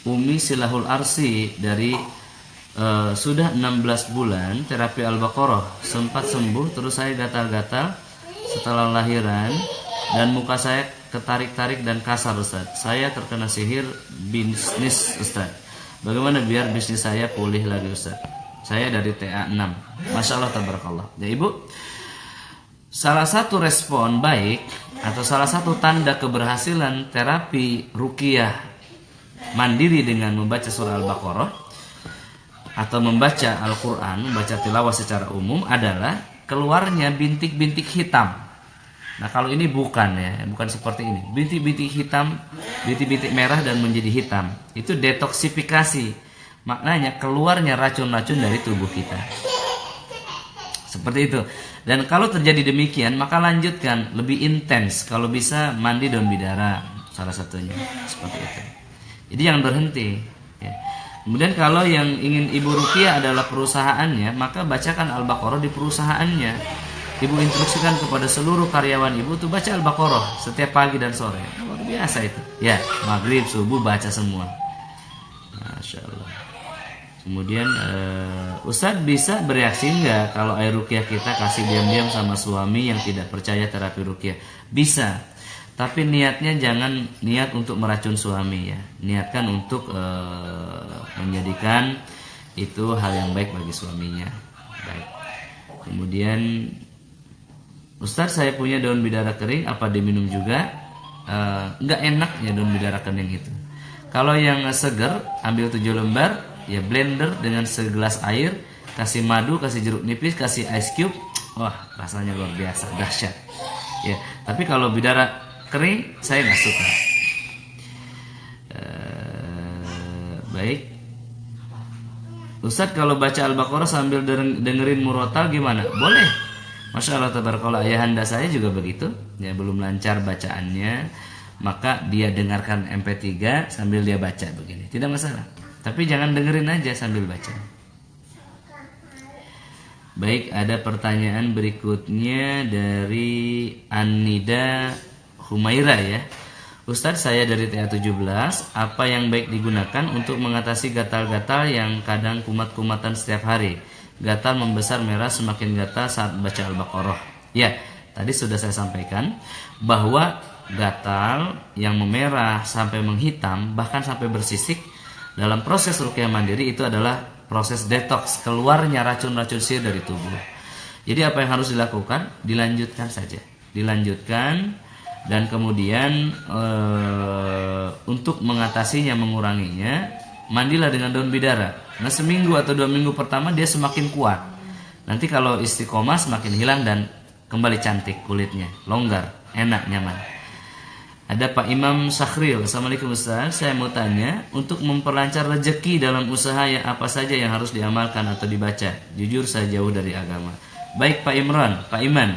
Umi Silahul Arsi dari sudah 16 bulan terapi Al-Baqarah, sempat sembuh, terus saya gatal-gatal setelah lahiran dan muka saya ketarik-tarik dan kasar, Ustaz. Saya terkena sihir bisnis, Ustaz. Bagaimana biar bisnis saya pulih lagi, Ustaz? Saya dari TA 6. Masya Allah, tabarakallah. Ya, Ibu, salah satu respon baik atau salah satu tanda keberhasilan terapi ruqyah mandiri dengan membaca surah Al-Baqarah atau membaca Al-Quran, membaca tilawah secara umum adalah keluarnya bintik-bintik hitam. Nah, kalau ini bukan, ya, bukan seperti ini. Bintik-bintik hitam, bintik-bintik merah dan menjadi hitam. Itu detoksifikasi. Maknanya keluarnya racun-racun dari tubuh kita. Seperti itu. Dan kalau terjadi demikian, maka lanjutkan lebih intens. Kalau bisa mandi daun bidara, salah satunya. Seperti itu. Jadi jangan berhenti, ya. Kemudian kalau yang ingin Ibu ruqyah adalah perusahaannya, maka bacakan Al-Baqarah di perusahaannya. Ibu instruksikan kepada seluruh karyawan Ibu untuk baca Al-Baqarah setiap pagi dan sore. Luar biasa itu. Ya, maghrib, subuh baca semua. Masya Allah. Kemudian Ustadz, bisa bereaksi enggak kalau air ruqyah kita kasih diam-diam sama suami yang tidak percaya terapi ruqyah? Bisa. Tapi niatnya jangan niat untuk meracun suami, ya. Niatkan untuk menjadikan itu hal yang baik bagi suaminya. Baik. Kemudian, Ustaz, saya punya daun bidara kering, apa diminum juga? Enggak enak ya daun bidara kering itu. Kalau yang seger, ambil 7 lembar, ya blender dengan segelas air, kasih madu, kasih jeruk nipis, kasih ice cube. Wah, rasanya luar biasa, dahsyat. Ya, tapi kalau bidara kering saya nggak suka. Baik, Ustadz, kalau baca Al-Baqarah sambil dengerin murotal gimana? Boleh. Masya Allah, tabarakallah. Ayahanda saya juga begitu, ya, belum lancar bacaannya, maka dia dengarkan MP3 sambil dia baca begini, tidak masalah. Tapi jangan dengerin aja sambil baca. Baik, ada pertanyaan berikutnya dari Anida Humaira, ya. Ustadz, saya dari TA 17, apa yang baik digunakan untuk mengatasi gatal-gatal yang kadang kumat-kumatan setiap hari? Gatal membesar merah, semakin gatal saat baca Al-Baqarah. Ya, tadi sudah saya sampaikan bahwa gatal yang memerah sampai menghitam, bahkan sampai bersisik, dalam proses ruqyah mandiri itu adalah proses detoks, keluarnya racun-racun sihir dari tubuh. Jadi apa yang harus dilakukan? Dilanjutkan saja. Dilanjutkan. Dan kemudian untuk mengatasinya, menguranginya, mandilah dengan daun bidara. Nah, seminggu atau 2 minggu pertama dia semakin kuat. Nanti kalau istiqomah semakin hilang dan kembali cantik kulitnya, longgar, enak, nyaman. Ada Pak Imam Sakhril. Assalamualaikum Ustaz, saya mau tanya, untuk memperlancar rezeki dalam usaha yang apa saja yang harus diamalkan atau dibaca? Jujur saya jauh dari agama. Baik Pak Imran, Pak Iman.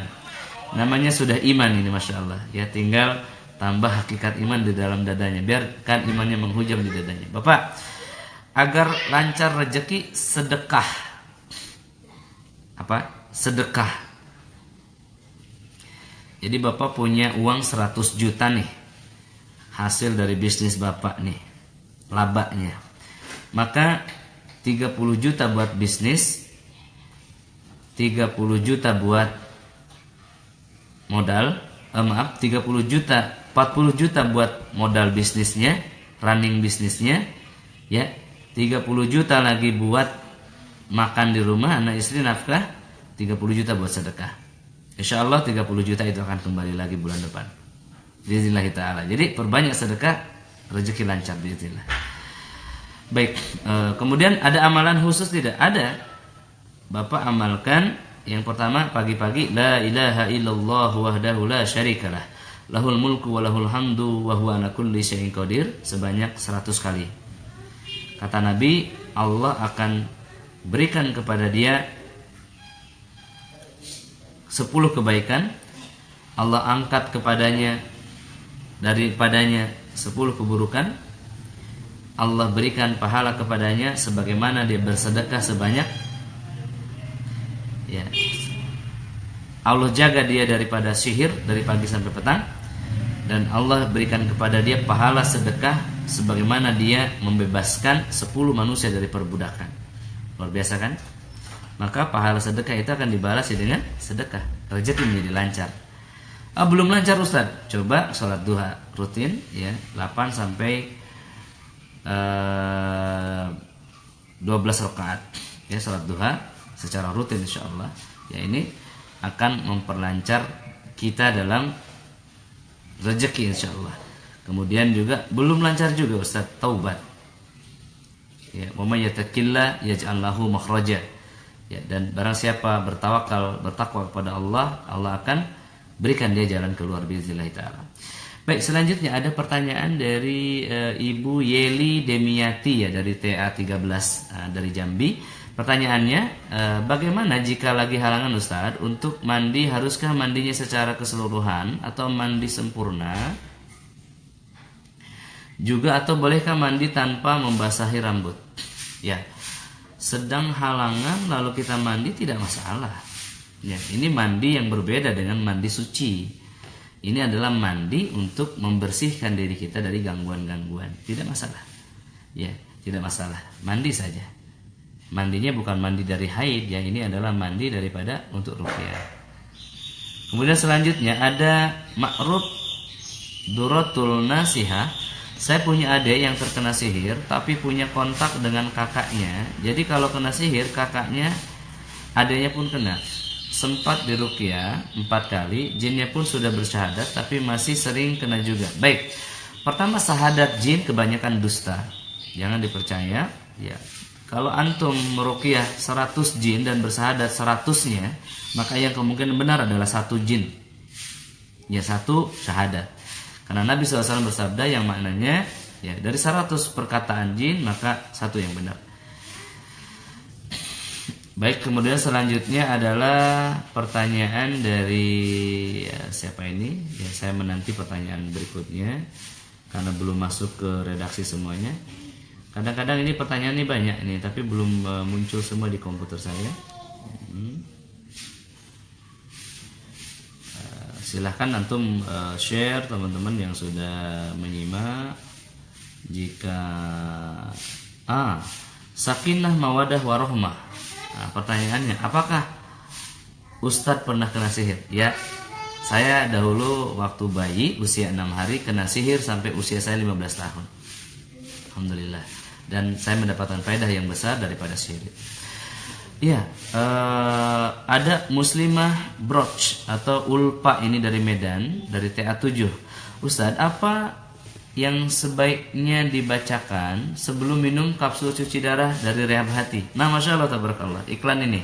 Namanya sudah iman ini, Masya Allah, ya, tinggal tambah hakikat iman di dalam dadanya, biarkan imannya menghujam di dadanya. Bapak, agar lancar rezeki, sedekah. Apa? Sedekah. Jadi Bapak punya uang 100 juta nih, hasil dari bisnis Bapak nih, labanya. Maka 30 juta buat bisnis, 30 juta buat modal, 30 juta, 40 juta buat modal bisnisnya, running bisnisnya, ya, 30 juta lagi buat makan di rumah, anak istri nafkah, 30 juta buat sedekah. Insya Allah 30 juta itu akan kembali lagi bulan depan. Bismillah ta'ala. Jadi perbanyak sedekah, rezeki lancar bismillah. Baik, kemudian ada amalan khusus tidak? Ada. Bapak amalkan yang pertama pagi-pagi la ilaha illallah wahdahu la syarikalah lahul mulku wa lahul hamdu wa huwa ala kulli syai'in qadir sebanyak 100 kali. Kata Nabi, Allah akan berikan kepada dia 10 kebaikan, Allah angkat daripadanya 10 keburukan, Allah berikan pahala kepadanya sebagaimana dia bersedekah sebanyak, ya, Allah jaga dia daripada sihir dari pagi sampai petang, dan Allah berikan kepada dia pahala sedekah sebagaimana dia membebaskan 10 manusia dari perbudakan. Luar biasa kan? Maka pahala sedekah itu akan dibalas dengan sedekah, rezeki menjadi lancar. Belum lancar Ustaz, coba sholat duha rutin, ya, 8 sampai 12 rakaat, ya, sholat duha secara rutin insyaallah. Ya, ini akan memperlancar kita dalam rezeki insyaallah. Kemudian juga belum lancar juga Ustaz, taubat. Ya, wa may yattaqillah yaj'al lahu makhraja. Ya, dan barang siapa bertakwa kepada Allah, Allah akan berikan dia jalan keluar biiznillah taala. Baik, selanjutnya ada pertanyaan dari Ibu Yeli Demiati, ya, dari TA13 dari Jambi. Pertanyaannya, bagaimana jika lagi halangan Ustaz untuk mandi, haruskah mandinya secara keseluruhan atau mandi sempurna? Juga atau bolehkah mandi tanpa membasahi rambut? Ya, sedang halangan lalu kita mandi tidak masalah. Ya, ini mandi yang berbeda dengan mandi suci. Ini adalah mandi untuk membersihkan diri kita dari gangguan-gangguan. Tidak masalah. Ya, tidak masalah. Mandi saja. Mandinya bukan mandi dari haid, ya, ini adalah mandi daripada untuk ruqyah. Kemudian selanjutnya ada Ma'ruf Duratul Nasihah. Saya punya adik yang terkena sihir tapi punya kontak dengan kakaknya. Jadi kalau kena sihir kakaknya, adiknya pun kena. Sempat diruqyah 4 kali, jinnya pun sudah bersyahadat tapi masih sering kena juga. Baik. Pertama, syahadat jin kebanyakan dusta. Jangan dipercaya, ya. Kalau antum meruqyah 100 jin dan bersyahadat 100-nya, maka yang kemungkinan benar adalah 1 jin. Ya, 1 syahadat. Karena Nabi SAW bersabda yang maknanya, ya, dari 100 perkataan jin maka 1 yang benar. Baik, kemudian selanjutnya adalah pertanyaan dari, ya, siapa ini? Ya, saya menanti pertanyaan berikutnya karena belum masuk ke redaksi semuanya. Kadang-kadang ini pertanyaan ini banyak ini, tapi belum muncul semua di komputer saya. Silahkan antum share teman-teman yang sudah menyimak. Jika sakinah mawadah warohmah. Nah, pertanyaannya, apakah Ustadz pernah kena sihir? Ya, saya dahulu waktu bayi usia 6 hari kena sihir sampai usia saya 15 tahun. Alhamdulillah. Dan saya mendapatkan faedah yang besar daripada sihir. Iya, ada Muslimah Broch atau Ulpa ini dari Medan, dari TA7. Ustadz, apa yang sebaiknya dibacakan sebelum minum kapsul cuci darah dari Rehab Hati? Nah, Masya Allah, tabarakallah, iklan ini.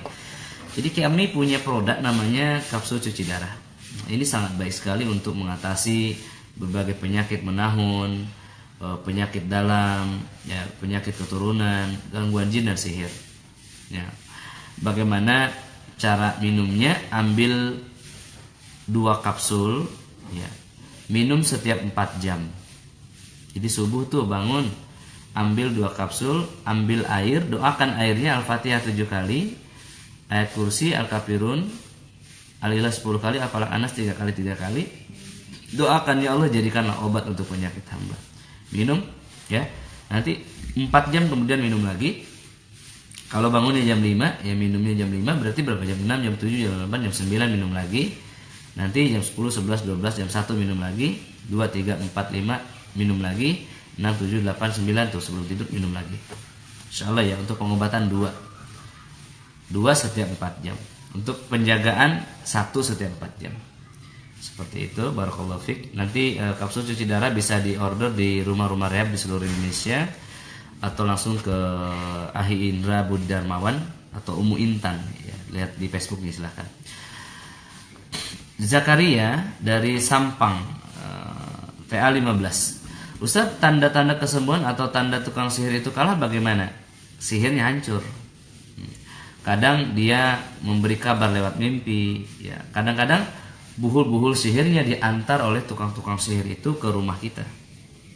Jadi kami punya produk namanya kapsul cuci darah. Ini sangat baik sekali untuk mengatasi berbagai penyakit menahun, penyakit dalam, ya, penyakit keturunan, gangguan jin dan sihir. Ya. Bagaimana cara minumnya? Ambil 2 kapsul, ya. Minum setiap 4 jam. Jadi subuh tuh bangun, ambil 2 kapsul, ambil air, doakan airnya Al-Fatihah 7 kali, ayat kursi, Al-Kafirun Al-Ikhlas 10 kali, Falaq Anas 3 kali 3 kali. Doakan ya Allah jadikanlah obat untuk penyakit hamba. Minum ya. Nanti 4 jam kemudian minum lagi. Kalau bangunnya jam 5, ya minumnya jam 5, berarti berapa? Jam 6, jam 7, jam 8, jam 9 minum lagi. Nanti jam 10, 11, 12, jam 1 minum lagi. 2, 3, 4, 5 minum lagi. 6, 7, 8, 9 tuh sebelum tidur minum lagi. Insyaallah ya, untuk pengobatan 2 setiap 4 jam. Untuk penjagaan 1 setiap 4 jam. Seperti itu, barakallahu fik. Nanti kapsul cuci darah bisa diorder di rumah-rumah rehab di seluruh Indonesia, atau langsung ke Ahi Indra Budi Darmawan atau Umu Intan ya, lihat di Facebook nih, silahkan. Zakaria dari Sampang, TA 15. Ustaz, tanda-tanda kesembuhan atau tanda tukang sihir itu kalah bagaimana? Sihirnya hancur. Kadang dia memberi kabar lewat mimpi ya. Kadang-kadang buhul-buhul sihirnya diantar oleh tukang-tukang sihir itu ke rumah kita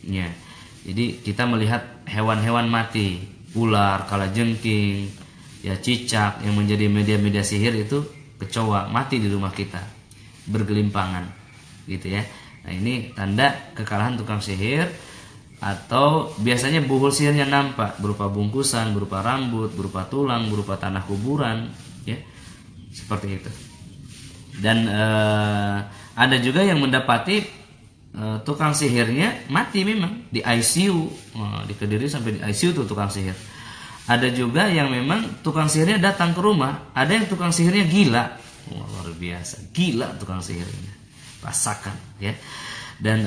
ya. Jadi kita melihat hewan-hewan mati, ular, kalajengking, ya cicak yang menjadi media-media sihir itu, kecoa mati di rumah kita, bergelimpangan, gitu ya. Nah ini tanda kekalahan tukang sihir. Atau biasanya buhul sihirnya nampak berupa bungkusan, berupa rambut, berupa tulang, berupa tanah kuburan, ya seperti itu. Dan ada juga yang mendapati tukang sihirnya mati memang di ICU, di Kediri sampai di ICU tuh tukang sihir. Ada juga yang memang tukang sihirnya datang ke rumah. Ada yang tukang sihirnya gila, luar biasa, gila tukang sihirnya, rasakan ya. Dan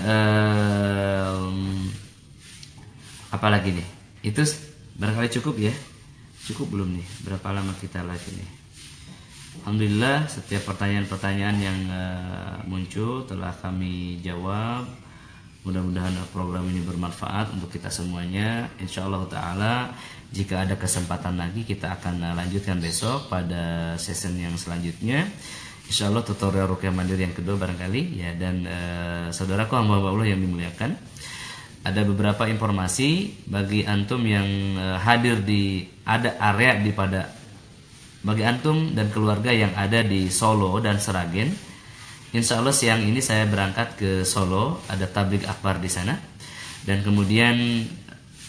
apalagi nih, itu barangkali cukup ya, cukup belum nih? Berapa lama kita live ini? Alhamdulillah setiap pertanyaan-pertanyaan yang muncul telah kami jawab. Mudah-mudahan program ini bermanfaat untuk kita semuanya. Insyaallah ta'ala jika ada kesempatan lagi kita akan lanjutkan besok pada session yang selanjutnya. Insyaallah tutorial ruqyah mandiri yang kedua barangkali ya. Dan saudaraku hamba Allah yang dimuliakan, ada beberapa informasi bagi antum yang hadir di ada area bagi antum dan keluarga yang ada di Solo dan Seragen. Insya Allah siang ini saya berangkat ke Solo, ada tabligh akbar di sana. Dan kemudian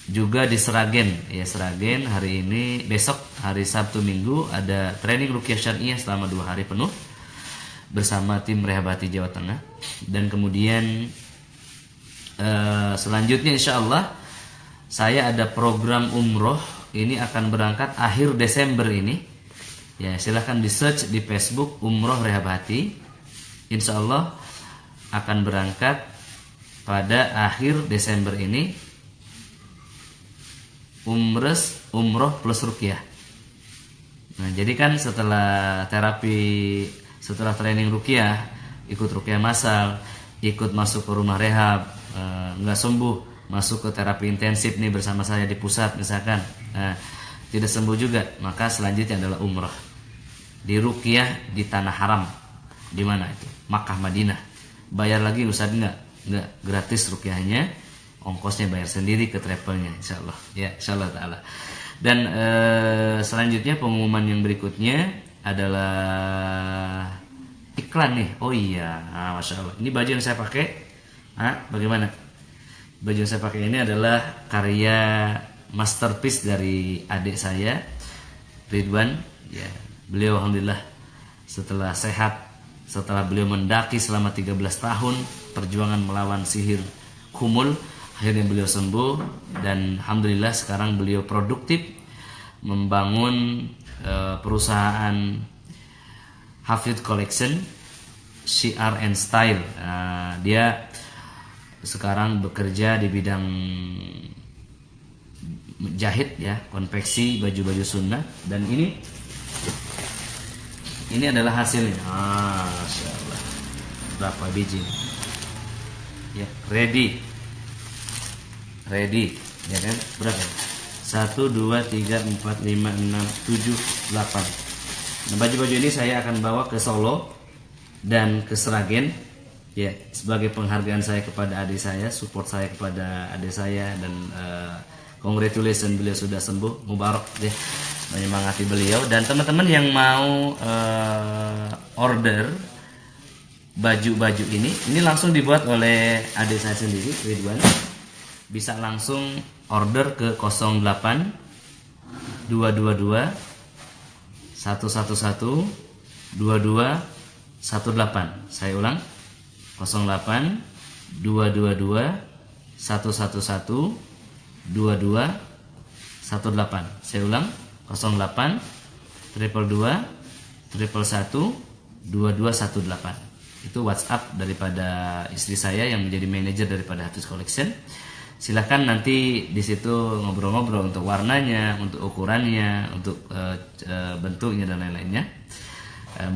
juga di Seragen, ya Seragen hari ini, besok hari Sabtu Minggu ada training ruqyah syar'iyyah selama 2 hari penuh bersama tim Rehabati Jawa Tengah. Dan kemudian selanjutnya insya Allah saya ada program umroh, ini akan berangkat akhir Desember ini. Ya silahkan di search di Facebook Umroh Rehabati. Insya Allah akan berangkat pada akhir Desember ini, umroh plus ruqyah. Nah jadi kan setelah training ruqyah, ikut ruqyah massal, ikut masuk ke rumah rehab, nggak sembuh, masuk ke terapi intensif nih bersama saya di pusat misalkan, tidak sembuh juga, maka selanjutnya adalah umrah di ruqyah di tanah haram. Di mana itu? Makkah, Madinah. Bayar lagi Ustaz? Enggak, gratis ruqyahnya, ongkosnya bayar sendiri ke travelnya insyaallah ya, insyaallah taala. Dan selanjutnya pengumuman yang berikutnya adalah iklan nih. Oh iya, masya Allah, ini baju yang saya pakai, bagaimana? Baju yang saya pakai ini adalah karya masterpiece dari adik saya Ridwan ya. Beliau alhamdulillah setelah sehat, setelah beliau mendaki selama 13 tahun perjuangan melawan sihir kumul, akhirnya beliau sembuh. Dan alhamdulillah sekarang beliau produktif membangun perusahaan Hafid Collection Syiar and Style. Dia sekarang bekerja di bidang jahit ya, konveksi baju-baju sunnah. Dan ini adalah hasilnya. Masya Allah. Berapa biji? Ya, ready ya kan? Berapa? 1, 2, 3, 4, 5, 6, 7, 8. Nah, baju-baju ini saya akan bawa ke Solo dan ke Seragen ya, sebagai penghargaan saya kepada adik saya, support saya kepada adik saya, dan congratulations beliau sudah sembuh, mubarak ya. menyemangati beliau. Dan teman-teman yang mau order baju-baju ini langsung dibuat oleh adik saya sendiri, Ridwan. Bisa langsung order ke 08 222 111 2218. Saya ulang, 08 222 111 2218. Saya ulang, 08 222 111 2218. Itu WhatsApp daripada istri saya yang menjadi manajer daripada Hafiz Collection. Silahkan nanti di situ ngobrol-ngobrol untuk warnanya, untuk ukurannya, untuk bentuknya dan lain-lainnya.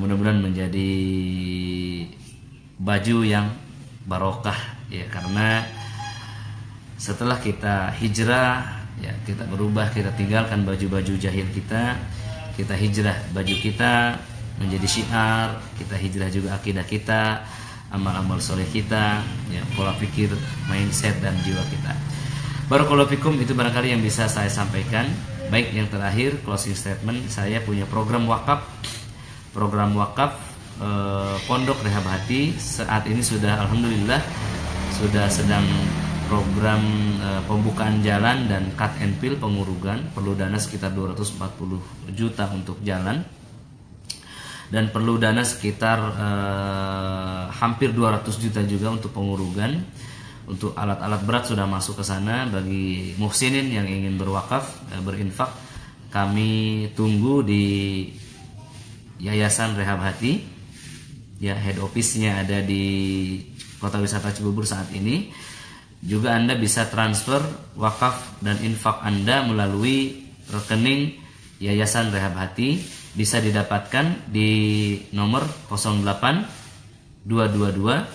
Mudah-mudahan menjadi baju yang barokah ya, karena setelah kita hijrah ya, kita berubah, kita tinggalkan baju-baju jahil kita hijrah baju kita menjadi syiar, kita hijrah juga akidah kita, amal-amal soleh kita, ya, pola pikir, mindset dan jiwa kita. Barakallahu fikum, itu barangkali yang bisa saya sampaikan. Baik, yang terakhir closing statement, saya punya program wakaf Pondok Rehab Hati. Saat ini sudah alhamdulillah sudah sedang program pembukaan jalan dan cut and fill pengurugan. Perlu dana sekitar 240 juta untuk jalan, dan perlu dana sekitar hampir 200 juta juga untuk pengurugan. Untuk alat-alat berat sudah masuk ke sana. Bagi muhsinin yang ingin berwakaf, berinfak, kami tunggu di Yayasan Rehab Hati. Ya, head office-nya ada di Kota Wisata Cibubur saat ini. Juga Anda bisa transfer wakaf dan infak Anda melalui rekening Yayasan Rehab Hati. Bisa didapatkan di nomor 08 222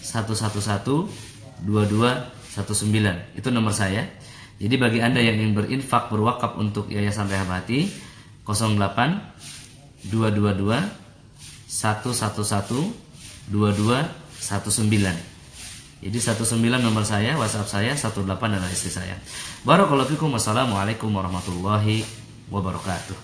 111 2219. Itu nomor saya. Jadi bagi Anda yang ingin berinfak, berwakaf untuk Yayasan Rehab Hati, 08 222 111 2219. Jadi 19 nomor saya, WhatsApp saya, 18 adalah istri saya. Barakallahu fikum. Wassalamualaikum warahmatullahi wabarakatuh.